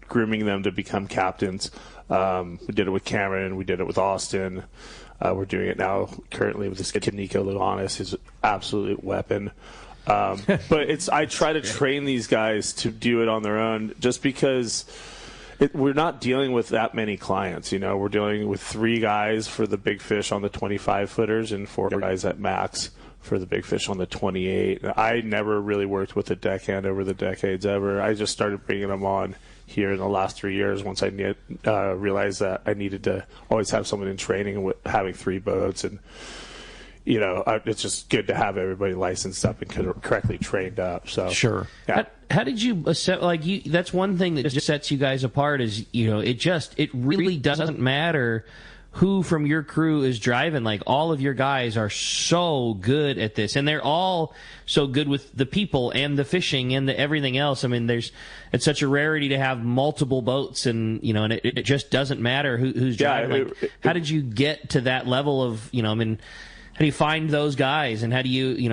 grooming them to become captains. We did it with Cameron. We did it with Austin. We're doing it now currently with this kid Nico Luganis, his absolute weapon. But I try to train these guys to do it on their own just because we're not dealing with that many clients. We're dealing with 3 guys for the big fish on the 25-footers and 4 guys at max for the big fish on the 28. I never really worked with a deckhand over the decades ever. I just started bringing them on here in the last 3 years once I realized that I needed to always have someone in training with having 3 boats. And it's just good to have everybody licensed up and correctly trained up. So sure. Yeah. How did you that's one thing that just sets you guys apart is it really doesn't matter who from your crew is driving. Like, all of your guys are so good at this, and they're all so good with the people and the fishing and the everything else. I mean, it's such a rarity to have multiple boats, and and it just doesn't matter who's driving. How did you get to that level of how do you find those guys, and how do you,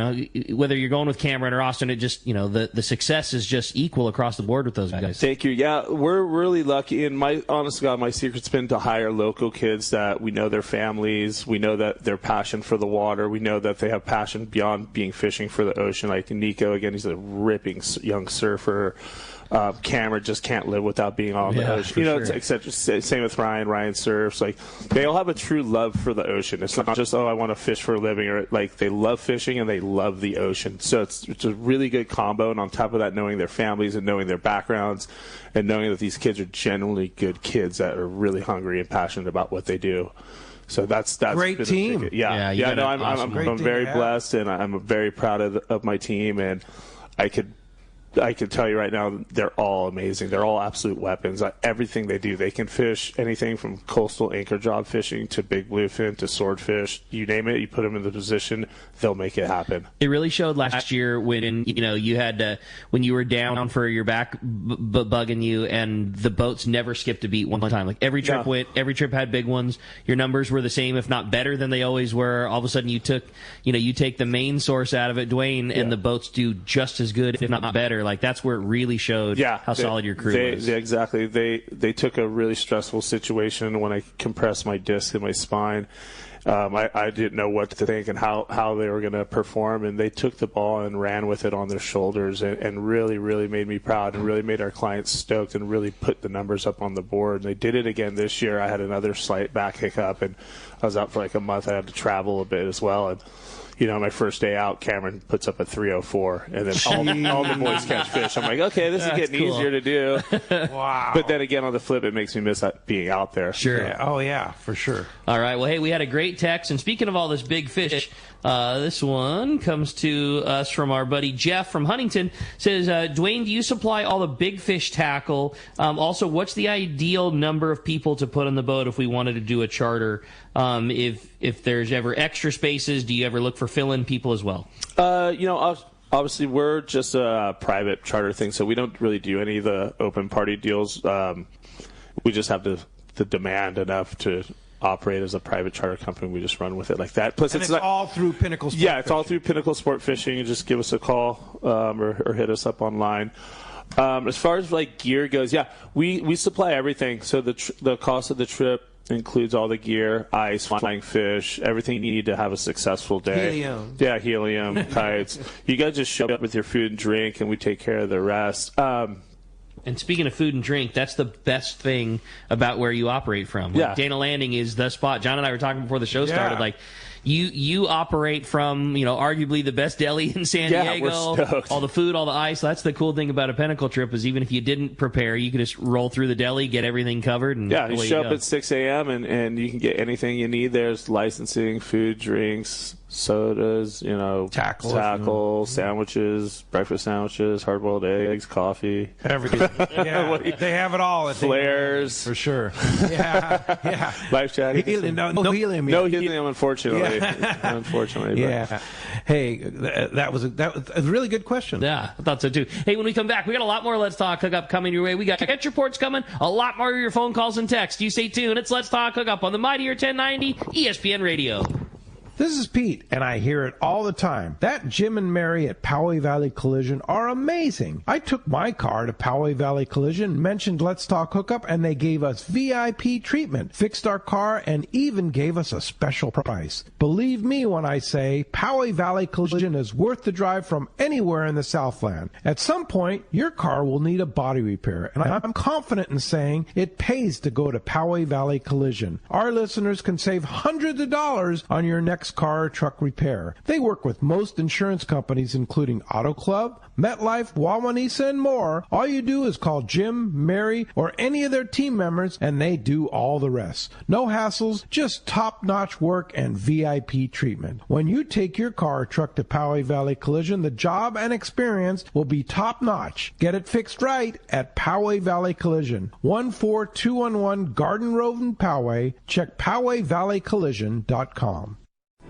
whether you're going with Cameron or Austin, it just, the success is just equal across the board with those guys. Thank you. Yeah, we're really lucky, and honest to God, my secret's been to hire local kids that we know their families, we know that their passion for the water, we know that they have passion beyond being fishing for the ocean. Like Nico, again, he's a ripping young surfer. Cameron just can't live without being on the ocean. Sure. Same with Ryan. Ryan surfs. Like, they all have a true love for the ocean. It's not just, I want to fish for a living, or they love fishing and they love the ocean. So it's a really good combo. And on top of that, knowing their families and knowing their backgrounds and knowing that these kids are genuinely good kids that are really hungry and passionate about what they do. So that's great been team. I'm very blessed, and I'm very proud of my team, and I can tell you right now, they're all amazing. They're all absolute weapons. Everything they do, they can fish anything from coastal anchor job fishing to big bluefin to swordfish. You name it, you put them in the position, they'll make it happen. It really showed last year when you had when you were down for your back bugging you, and the boats never skipped a beat one time. Like, every trip every trip had big ones. Your numbers were the same, if not better than they always were. All of a sudden, you take the main source out of it, Duane, and the boats do just as good, if not better. Like, that's where it really showed how solid your crew is. Exactly. They took a really stressful situation when I compressed my disc in my spine. I didn't know what to think and how they were going to perform, and they took the ball and ran with it on their shoulders, and really, really made me proud, and really made our clients stoked, and really put the numbers up on the board. And they did it again this year. I had another slight back hiccup, and I was out for like a month. I had to travel a bit as well, and my first day out, Cameron puts up a 304, and then all the boys catch fish. I'm like, okay, this is getting easier to do. Wow. But then again, on the flip, it makes me miss being out there. Sure. Yeah. Oh, yeah, for sure. All right. Well, hey, we had a great text. And speaking of all this big fish, This one comes to us from our buddy Jeff from Huntington. Says, Duane, do you supply all the big fish tackle? Also, what's the ideal number of people to put on the boat if we wanted to do a charter? If there's ever extra spaces, do you ever look for fill-in people as well? Obviously, we're just a private charter thing, so we don't really do any of the open party deals. We just have the demand enough to operate as a private charter company. We just run with it like that. Plus, it's all through Pinnacle Sport Yeah, it's all through Pinnacle Sport Fishing. You just give us a call or hit us up online. As far as like gear goes, we supply everything. So the cost of the trip includes all the gear, ice, flying fish, everything you need to have a successful day. Helium. Yeah, helium, kites. You guys just show up with your food and drink, and we take care of the rest. And speaking of food and drink, that's the best thing about where you operate from. Like Dana Landing is the spot. John and I were talking before the show started. Like, you operate from, arguably the best deli in San Diego. We're stoked. All the food, all the ice. That's the cool thing about a Pinnacle trip is even if you didn't prepare, you could just roll through the deli, get everything covered. And you show up at 6 a.m. and you can get anything you need. There's licensing, food, drinks, sodas, tackle, sandwiches, breakfast sandwiches, hard-boiled eggs, coffee. Everything. They have it all at flares. For sure. Yeah. Life jackets. No helium. No helium, unfortunately. Unfortunately. Yeah. Hey, that was a really good question. Yeah, I thought so too. Hey, when we come back, we got a lot more Let's Talk Hookup coming your way. We got catch reports coming, a lot more of your phone calls and texts. You stay tuned. It's Let's Talk Hookup on the Mightier 1090 ESPN Radio. This is Pete, and I hear it all the time. That Jim and Mary at Poway Valley Collision are amazing. I took my car to Poway Valley Collision, mentioned Let's Talk Hookup, and they gave us VIP treatment, fixed our car, and even gave us a special price. Believe me when I say Poway Valley Collision is worth the drive from anywhere in the Southland. At some point, your car will need a body repair, and I'm confident in saying it pays to go to Poway Valley Collision. Our listeners can save hundreds of dollars on your next car or truck repair. They work with most insurance companies, including Auto Club, MetLife, Wawanesa, and more. All you do is call Jim, Mary, or any of their team members, and they do all the rest. No hassles, just top-notch work and VIP treatment. When you take your car or truck to Poway Valley Collision, the job and experience will be top-notch. Get it fixed right at Poway Valley Collision, 14211 Garden Road in Poway. Check PowayValleyCollision.com.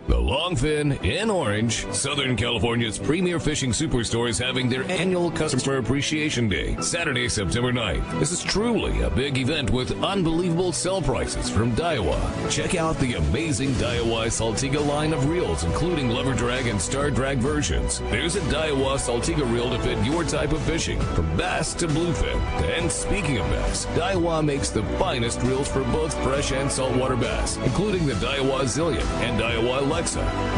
The Longfin in Orange, Southern California's premier fishing superstore, is having their annual Customer Appreciation Day, Saturday, September 9th. This is truly a big event with unbelievable sell prices from Daiwa. Check out the amazing Daiwa Saltiga line of reels, including lever drag and star drag versions. There's a Daiwa Saltiga reel to fit your type of fishing, from bass to bluefin. And speaking of bass, Daiwa makes the finest reels for both fresh and saltwater bass, including the Daiwa Zillion and Daiwa Alexa.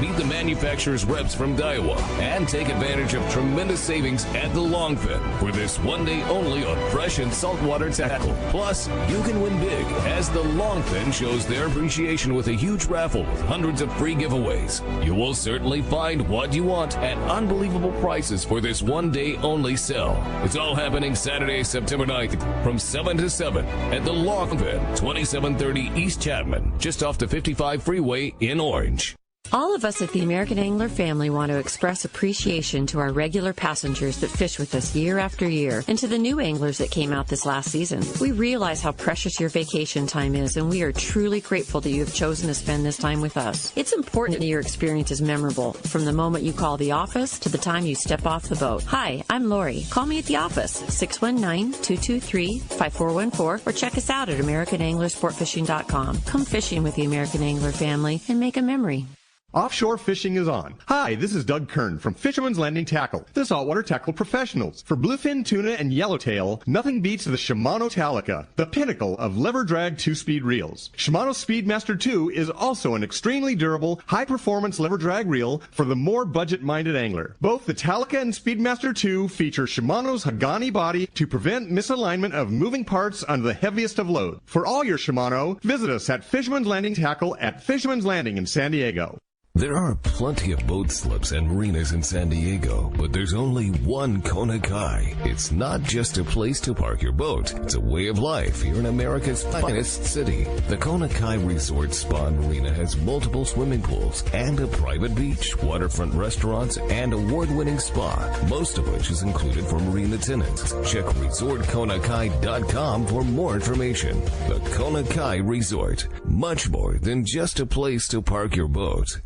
Meet the manufacturer's reps from Daiwa and take advantage of tremendous savings at the Longfin for this one day only on fresh and saltwater tackle. Plus, you can win big as the Longfin shows their appreciation with a huge raffle with hundreds of free giveaways. You will certainly find what you want at unbelievable prices for this one day only sale. It's all happening Saturday, September 9th from 7 to 7 at the Longfin, 2730 East Chapman, just off the 55 freeway in Orange. All of us at the American Angler family want to express appreciation to our regular passengers that fish with us year after year, and to the new anglers that came out this last season. We realize how precious your vacation time is, and we are truly grateful that you have chosen to spend this time with us. It's important that your experience is memorable, from the moment you call the office to the time you step off the boat. Hi, I'm Lori. Call me at the office, 619-223-5414, or check us out at AmericanAnglerSportFishing.com. Come fishing with the American Angler family and make a memory. Offshore fishing is on. Hi, this is Doug Kern from Fisherman's Landing Tackle, the saltwater tackle professionals. For bluefin, tuna, and yellowtail, nothing beats the Shimano Talica, the pinnacle of lever drag 2-speed reels. Shimano Speedmaster 2 is also an extremely durable, high-performance lever drag reel for the more budget-minded angler. Both the Talica and Speedmaster 2 feature Shimano's Hagani body to prevent misalignment of moving parts under the heaviest of load. For all your Shimano, visit us at Fisherman's Landing Tackle at Fisherman's Landing in San Diego. There are plenty of boat slips and marinas in San Diego, but there's only one Kona Kai. It's not just a place to park your boat. It's a way of life here in America's finest city. The Kona Kai Resort Spa and Marina has multiple swimming pools and a private beach, waterfront restaurants, and award-winning spa, most of which is included for marina tenants. Check resortkonakai.com for more information. The Kona Kai Resort, much more than just a place to park your boat.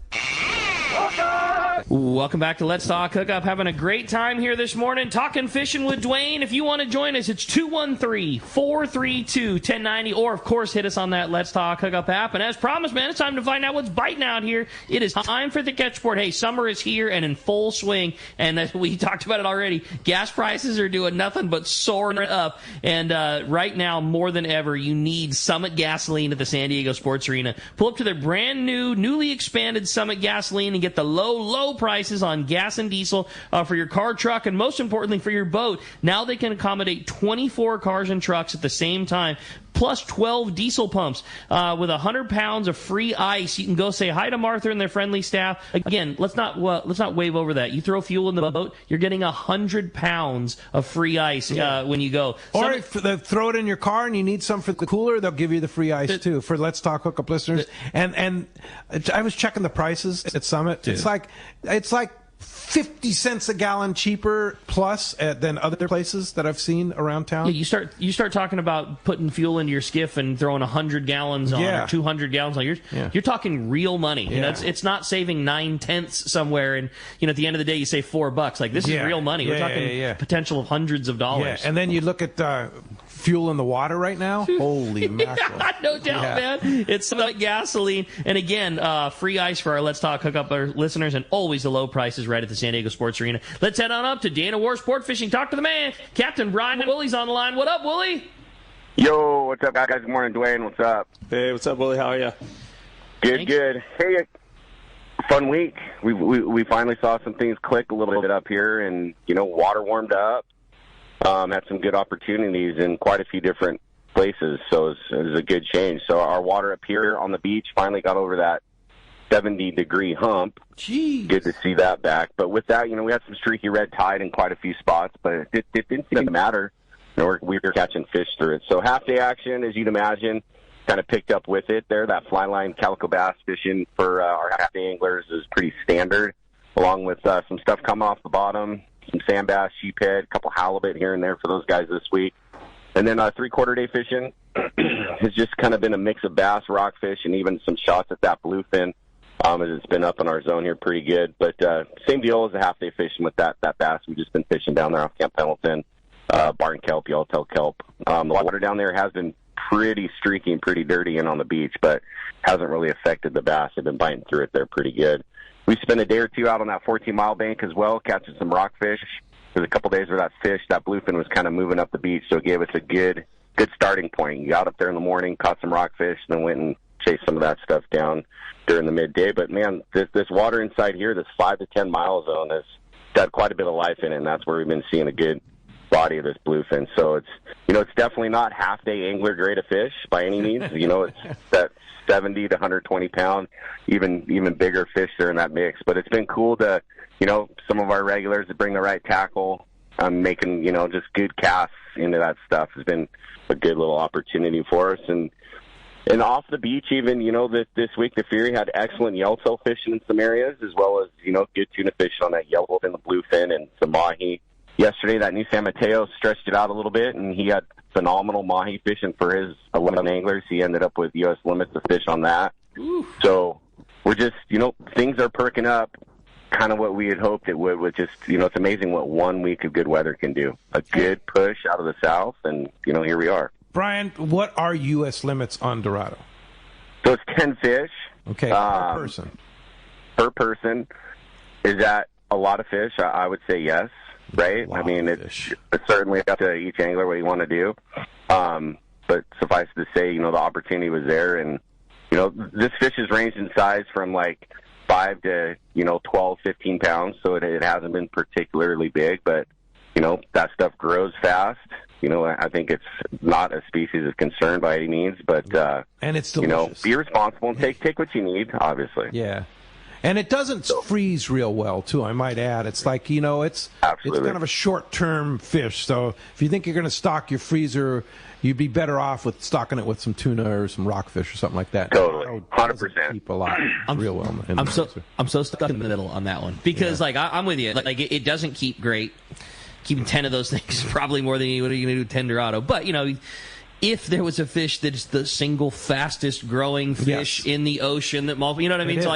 Welcome back to Let's Talk Hookup. Having a great time here this morning, talking fishing with Duane. If you want to join us, it's 213-432-1090, or, of course, hit us on that Let's Talk Hookup app. And as promised, man, it's time to find out what's biting out here. It is time for the catch board. Hey, summer is here and in full swing, and we talked about it already. Gas prices are doing nothing but soaring up, and right now, more than ever, you need Summit Gasoline at the San Diego Sports Arena. Pull up to their brand new, newly expanded Summit Gasoline and get the low prices on gas and diesel for your car, truck, and most importantly for your boat. Now they can accommodate 24 cars and trucks at the same time, plus 12 diesel pumps with 100 pounds of free ice. You can go say hi to Martha and their friendly staff. Again, let's not wave over that. You throw fuel in the boat, you're getting 100 pounds of free ice when you go. Or if they throw it in your car and you need some for the cooler, they'll give you the free ice too for Let's Talk Hookup listeners. And I was checking the prices at Summit. Dude. It's like 50 cents a gallon cheaper plus than other places that I've seen around town. Yeah, you start talking about putting fuel into your skiff and throwing 100 gallons on or 200 gallons on yours. Yeah. You're talking real money. Yeah. You know, it's not saving 9/10 somewhere, and at the end of the day you save $4. Like, this is real money. We're talking potential of hundreds of dollars. Yeah. And then you look at fuel in the water right now. Holy mackerel! No doubt, man. It's like gasoline, and again, free ice for our Let's Talk Hookup listeners, and always the low prices right at the San Diego Sports Arena. Let's head on up to Dana War Sport Fishing. Talk to the man, Captain Brian Woolley's on the line. What up, Woolley? Yo, what's up, guys? Good morning, Duane. What's up? Hey, what's up, Woolley? How are you? Good. Hey, fun week. We finally saw some things click a little bit up here, and water warmed up. Had some good opportunities in quite a few different places, so it was a good change. So our water up here on the beach finally got over that 70-degree hump. Jeez. Good to see that back. But with that, we had some streaky red tide in quite a few spots, but it didn't seem to matter. We were catching fish through it. So half-day action, as you'd imagine, kind of picked up with it there. That fly line calico bass fishing for our half-day anglers is pretty standard, along with some stuff coming off the bottom, some sand bass, sheephead, a couple halibut here and there for those guys this week. And then 3/4 day fishing has just kind of been a mix of bass, rockfish, and even some shots at that bluefin, as it's been up in our zone here pretty good. But same deal as the half-day fishing with that bass. We've just been fishing down there off Camp Pendleton, barn kelp, yellowtail kelp. The water down there has been pretty streaky and pretty dirty in on the beach, but hasn't really affected the bass. They've been biting through it there pretty good. We spent a day or two out on that 14-mile bank as well, catching some rockfish. There's a couple days where that bluefin was kind of moving up the beach, so it gave us a good starting point. You got up there in the morning, caught some rockfish, then went and chased some of that stuff down during the midday. But, man, this water inside here, this 5 to 10 mile zone, has got quite a bit of life in it, and that's where we've been seeing a good body of this bluefin. So it's definitely not half-day angler grade of fish by any means. It's that 70 to 120 pound, even bigger fish there in that mix. But it's been cool to, some of our regulars that bring the right tackle, making, just good casts into that stuff has been a good little opportunity for us. And off the beach, even, this week the Fury had excellent yellowtail fishing in some areas, as well as, good tuna fishing on that yellowfin, the bluefin, and some mahi. Yesterday, that new San Mateo stretched it out a little bit, and he had phenomenal mahi fishing for his 11 anglers. He ended up with U.S. limits of fish on that. Ooh. So we're just, things are perking up, kind of what we had hoped it would, with just, it's amazing what 1 week of good weather can do. A good push out of the south, and, here we are. Brian, what are U.S. limits on Dorado? So it's 10 fish. Okay, per person. Per person. Is that a lot of fish? I would say yes. Right? I mean, it's certainly up to each angler what you want to do. But suffice to say, the opportunity was there. And, this fish has ranged in size from like 5 to, 12, 15 pounds. So it hasn't been particularly big. But, that stuff grows fast. I think it's not a species of concern by any means. But, and it's delicious. Be responsible and take what you need, obviously. Yeah. And it doesn't freeze real well, too, I might add. It's like, it's kind of a short-term fish. So if you think you're going to stock your freezer, you'd be better off with stocking it with some tuna or some rockfish or something like that. Totally, 100%. Keep a lot real well. I'm so stuck in the middle on that one because, I'm with you. Like it doesn't keep great. Keeping 10 of those things is probably more than you would do 10 Dorado. But if there was a fish that's the single fastest growing fish in the ocean that you know what I mean? So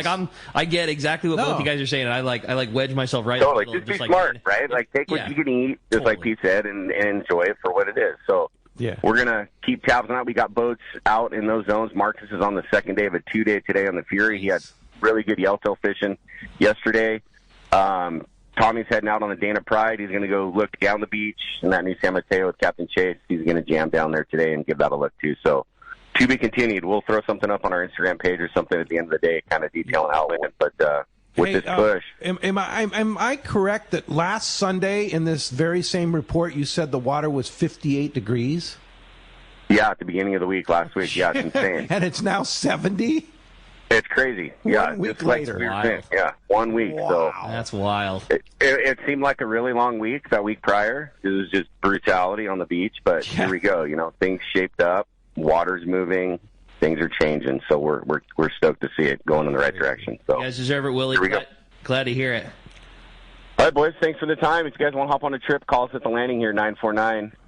I get exactly what both you guys are saying. And I like wedge myself right. Totally, in the middle, just be smart, right? Like take what you can eat, just like Pete said, and enjoy it for what it is. So we're gonna keep tabs on that. We got boats out in those zones. Marcus is on the second day of a 2-day today on the Fury. He had really good yellowtail fishing yesterday. Tommy's heading out on the Dana Pride. He's going to go look down the beach in that new San Mateo with Captain Chase. He's going to jam down there today and give that a look, too. So, to be continued. We'll throw something up on our Instagram page or something at the end of the day, kind of detailing how it went. But with this push. Am I correct that last Sunday in this very same report you said the water was 58 degrees? Yeah, at the beginning of the week last week. Yeah, it's insane. And it's now 70? It's crazy. One week later. Yeah, 1 week. Wow. So that's wild. It seemed like a really long week that week prior. It was just brutality on the beach. But here we go. Things shaped up. Water's moving. Things are changing. So we're stoked to see it going in the right direction. So you guys deserve it, Willie. Glad to hear it. All right, boys. Thanks for the time. If you guys want to hop on a trip, call us at the landing here,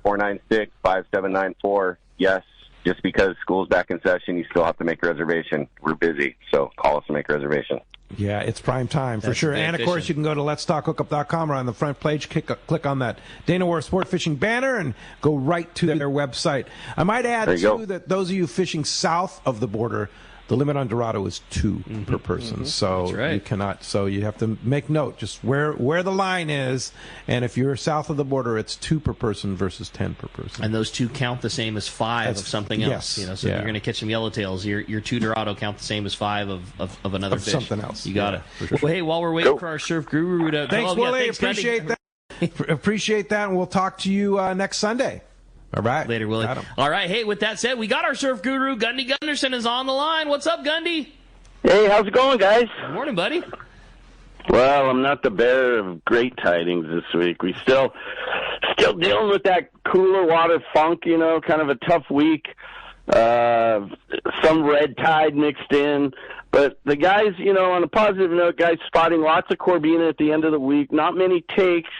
949-496-5794. Yes. Just because school's back in session, you still have to make a reservation. We're busy, so call us to make a reservation. Yeah, it's prime time for sure. And, of course, you can go to letstalkhookup.com or on the front page, click on that Dana War Sport Fishing banner and go right to their website. I might add, too, that those of you fishing south of the border, the limit on Dorado is 2 per person. So you cannot. So you have to make note just where the line is. And if you're south of the border, it's 2 per person versus 10 per person. And those 2 count the same as 5 of something else. So if you're going to catch some yellowtails, your 2 Dorado count the same as 5 of another fish. Something else. You got it. Sure. Well, hey, while we're waiting for our surf guru to thanks, Willie. Appreciate that. Appreciate that, and we'll talk to you next Sunday. All right. Later, Willie. All right. Hey, with that said, we got our surf guru. Gundy Gunderson is on the line. What's up, Gundy? Hey, how's it going, guys? Good morning, buddy. Well, I'm not the bearer of great tidings this week. We still dealing with that cooler water funk, kind of a tough week. Some red tide mixed in. But the guys, on a positive note, guys spotting lots of Corbina at the end of the week. Not many takes.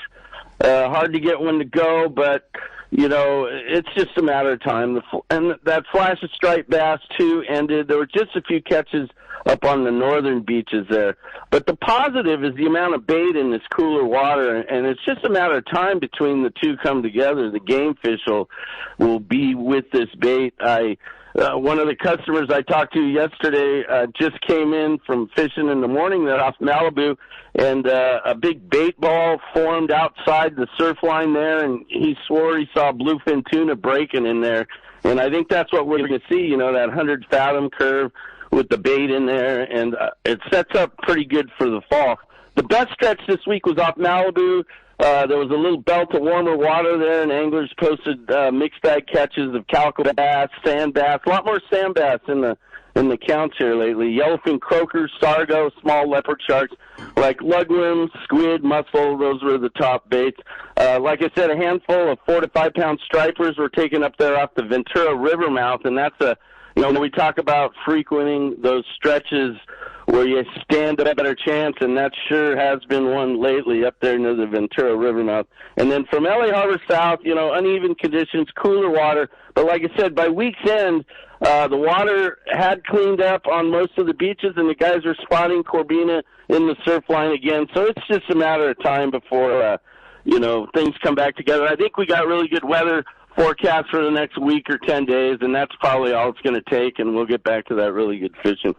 Hard to get one to go, but it's just a matter of time. And that flash of striped bass, too, ended. There were just a few catches up on the northern beaches there. But the positive is the amount of bait in this cooler water, and it's just a matter of time between the two come together. The game fish will be with this bait. One of the customers I talked to yesterday just came in from fishing in the morning there off Malibu, and a big bait ball formed outside the surf line there, and he swore he saw bluefin tuna breaking in there. And I think that's what we're going to see, that 100-fathom curve with the bait in there, and it sets up pretty good for the fall. The best stretch this week was off Malibu. There was a little belt of warmer water there, and anglers posted mixed bag catches of calico bass, sand bass, a lot more sand bass in the counts here lately. Yellowfin croakers, sargo, small leopard sharks like lugworms, squid, mussel. Those were the top baits. Like I said, a handful of 4 to 5 pound stripers were taken up there off the Ventura River mouth, and that's when we talk about frequenting those stretches where you stand a better chance, and that sure has been one lately up there near the Ventura River mouth. And then from LA Harbor south, uneven conditions, cooler water. But like I said, by week's end, the water had cleaned up on most of the beaches, and the guys are spotting Corbina in the surf line again. So it's just a matter of time before, things come back together. I think we got really good weather forecast for the next week or 10 days, and that's probably all it's going to take, and we'll get back to that really good fishing.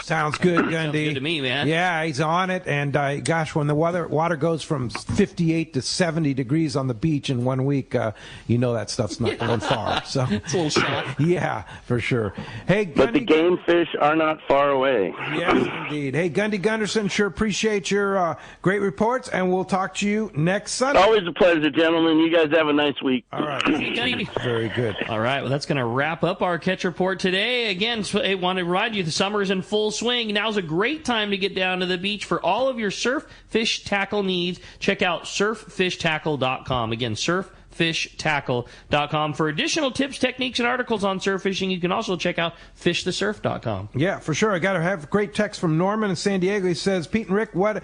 Sounds good, Gundy. Sounds good to me, man. Yeah, he's on it, and gosh, when the water goes from 58 to 70 degrees on the beach in 1 week, that stuff's not going far. So it's a little shock. Yeah, for sure. Hey, Gundy, but the game fish are not far away. Yes, indeed. Hey, Gundy Gunderson, sure appreciate your great reports, and we'll talk to you next Sunday. Always a pleasure, gentlemen. You guys have a nice week. All right. Very good. All right, well, that's going to wrap up our catch report today. Again, I want to remind you the summer is in full swing. Now's a great time to get down to the beach for all of your surf, fish, tackle needs. Check out surffishtackle.com. Again, surffishtackle.com. For additional tips, techniques, and articles on surf fishing, you can also check out fishthesurf.com. Yeah, for sure. I got to have a great text from Norman in San Diego. He says, Pete and Rick, what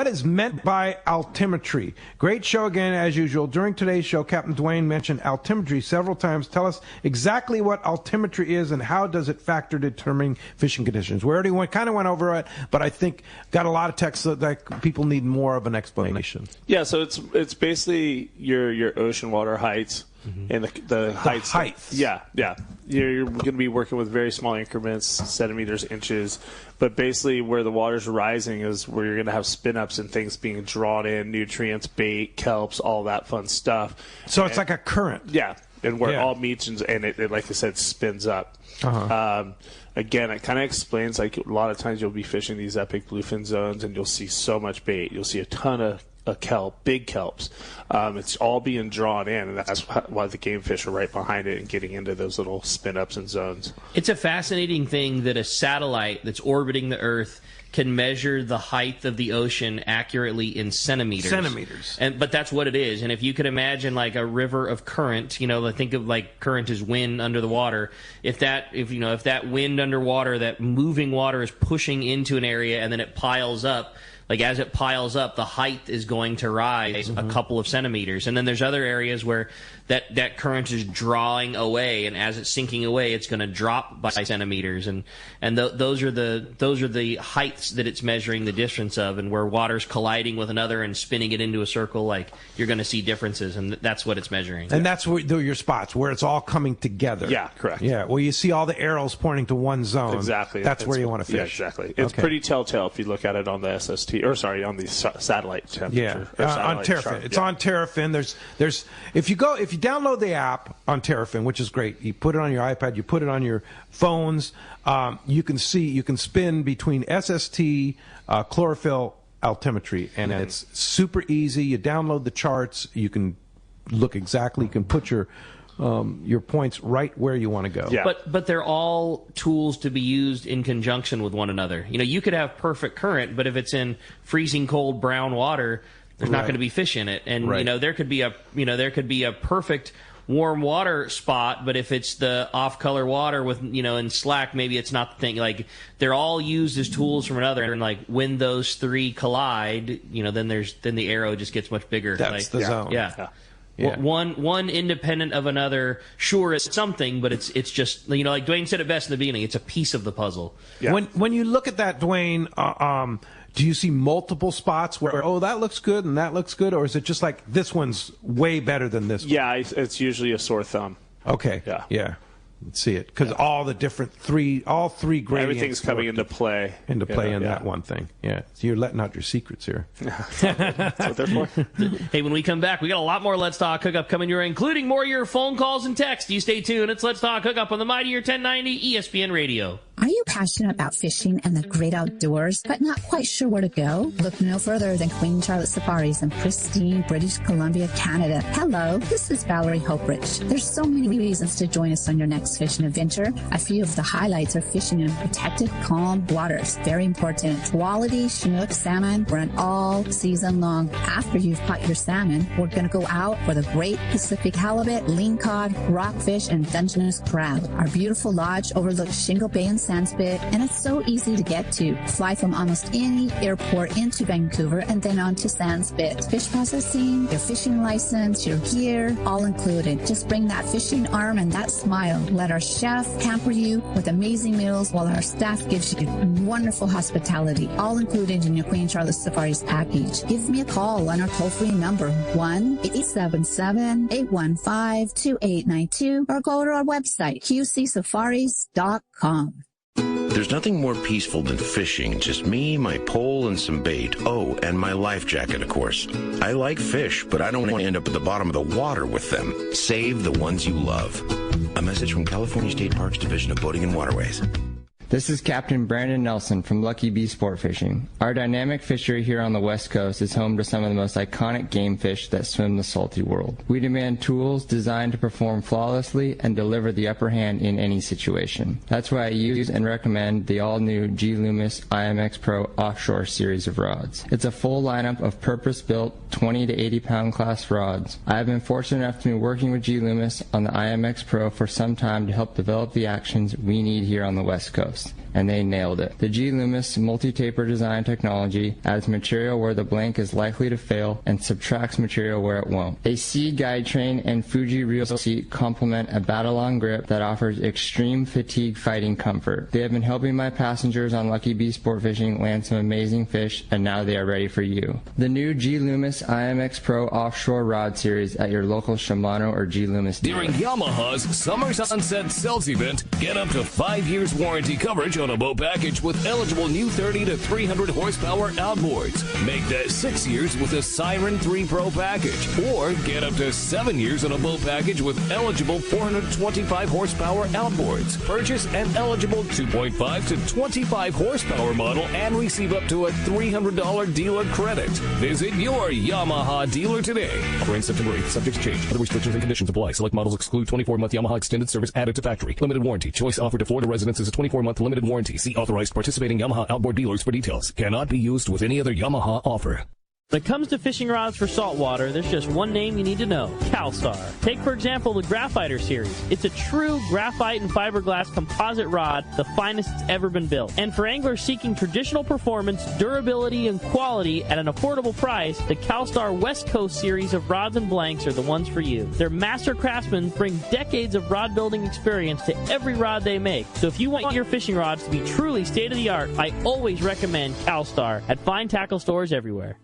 is meant by altimetry? Great show again, as usual. During today's show, Captain Duane mentioned altimetry several times. Tell us exactly what altimetry is and how does it factor determining fishing conditions. We already kind of went over it, but I think got a lot of texts that people need more of an explanation. Yeah, so it's basically your ocean water heights and the heights. Yeah. You're going to be working with very small increments, centimeters, inches, but basically where the water's rising is where you're going to have spin-ups and things being drawn in, nutrients, bait, kelps, all that fun stuff. So it's like a current. Yeah, and where it all meets and it, like I said, spins up. Again, it kind of explains, like, a lot of times you'll be fishing these epic bluefin zones and you'll see so much bait. You'll see a ton of kelp, big kelps. It's all being drawn in, and that's why the game fish are right behind it and getting into those little spin-ups and zones. It's a fascinating thing that a satellite that's orbiting the Earth can measure the height of the ocean accurately in centimeters. But that's what it is. And if you could imagine like a river of current, think of like current as wind under the water. If that wind underwater, that moving water is pushing into an area and then it piles up, like as it piles up, the height is going to rise a couple of centimeters. And then there's other areas where that current is drawing away, and as it's sinking away, it's going to drop by centimeters. And those are the heights that it's measuring the distance of, and where water's colliding with another and spinning it into a circle, like you're going to see differences, and that's what it's measuring. And that's where your spots, where it's all coming together. Yeah, correct. Yeah, well, you see all the arrows pointing to one zone. Exactly. That's where you want to fish. Yeah, exactly. It's pretty telltale if you look at it on the on the satellite temperature. On Terrafin. It's on Terrafin. There's if you download the app on Terrafin, which is great, you put it on your iPad, you put it on your phones, you can spin between SST, chlorophyll, altimetry, and it's super easy. You download the charts, you can look exactly, you can put your points right where you want to go. Yeah. But they're all tools to be used in conjunction with one another. You could have perfect current, but if it's in freezing cold brown water, there's not going to be fish in it. And there could be a perfect warm water spot, but if it's the off color water with in slack, maybe it's not the thing. Like, they're all used as tools from another, and like when those three collide, then the arrow just gets much bigger. That's the zone. Yeah. One independent of another, sure, it's something, but it's just, like Duane said it best in the beginning, it's a piece of the puzzle. Yeah. When you look at that, Duane, do you see multiple spots where, that looks good and that looks good, or is it just like this one's way better than this one? Yeah, it's usually a sore thumb. Okay. Yeah. Let's see it, because all the different three gradients, everything's coming into play in that one thing. Yeah, so you're letting out your secrets here. That's what they're for. Hey, when we come back, we got a lot more Let's Talk Hookup coming your way, including more of your phone calls and texts. You stay tuned. It's Let's Talk Hookup on the Mightier 1090 ESPN Radio. Are you passionate about fishing and the great outdoors, but not quite sure where to go? Look no further than Queen Charlotte Safaris in pristine British Columbia, Canada. Hello, this is Valerie Hoprich. There's so many reasons to join us on your next fishing adventure. A few of the highlights are fishing in protected, calm waters. Very important. Quality Chinook salmon run all season long. After you've caught your salmon, we're going to go out for the great Pacific halibut, lingcod, rockfish, and Dungeness crab. Our beautiful lodge overlooks Shingle Bay and Sandspit, and it's so easy to get to. Fly from almost any airport into Vancouver and then on to Sandspit. Fish processing, your fishing license, your gear, all included. Just bring that fishing arm and that smile. Let our chef pamper you with amazing meals while our staff gives you wonderful hospitality, all included in your Queen Charlotte Safaris package. Give me a call on our toll-free number, 1-877-815-2892, or go to our website, qcsafaris.com. There's nothing more peaceful than fishing. Just me, my pole, and some bait. Oh, and my life jacket, of course. I like fish, but I don't want to end up at the bottom of the water with them. Save the ones you love. A message from California State Parks Division of Boating and Waterways. This is Captain Brandon Nelson from Lucky Bee Sportfishing. Our dynamic fishery here on the West Coast is home to some of the most iconic game fish that swim the salty world. We demand tools designed to perform flawlessly and deliver the upper hand in any situation. That's why I use and recommend the all-new G. Loomis IMX Pro Offshore series of rods. It's a full lineup of purpose-built 20 to 80 pound class rods. I have been fortunate enough to be working with G. Loomis on the IMX Pro for some time to help develop the actions we need here on the West Coast. And they nailed it. The G. Loomis multi-taper design technology adds material where the blank is likely to fail and subtracts material where it won't. A C guide train and Fuji reel seat complement a battle-on grip that offers extreme fatigue fighting comfort. They have been helping my passengers on Lucky Bee Sportfishing land some amazing fish, and now they are ready for you. The new G. Loomis IMX Pro Offshore Rod Series at your local Shimano or G. Loomis dealer. During Yamaha's Summer Sunset Sales Event, get up to 5 years warranty coverage on a boat package with eligible new 30 to 300 horsepower outboards. Make that 6 years with a Siren 3 Pro package. Or get up to 7 years on a boat package with eligible 425 horsepower outboards. Purchase an eligible 2.5 to 25 horsepower model and receive up to a $300 dealer credit. Visit your Yamaha dealer today. Offer ends September 8th. Subject to change. Other restrictions and conditions apply. Select models exclude 24-month Yamaha extended service added to factory. Limited warranty. Choice offered to Florida residents is a 24-month limited warranty. See authorized participating Yamaha outboard dealers for details. Cannot be used with any other Yamaha offer. When it comes to fishing rods for saltwater, there's just one name you need to know, CalStar. Take, for example, the Graphiter series. It's a true graphite and fiberglass composite rod, the finest it's ever been built. And for anglers seeking traditional performance, durability, and quality at an affordable price, the CalStar West Coast series of rods and blanks are the ones for you. Their master craftsmen bring decades of rod building experience to every rod they make. So if you want your fishing rods to be truly state-of-the-art, I always recommend CalStar at fine tackle stores everywhere.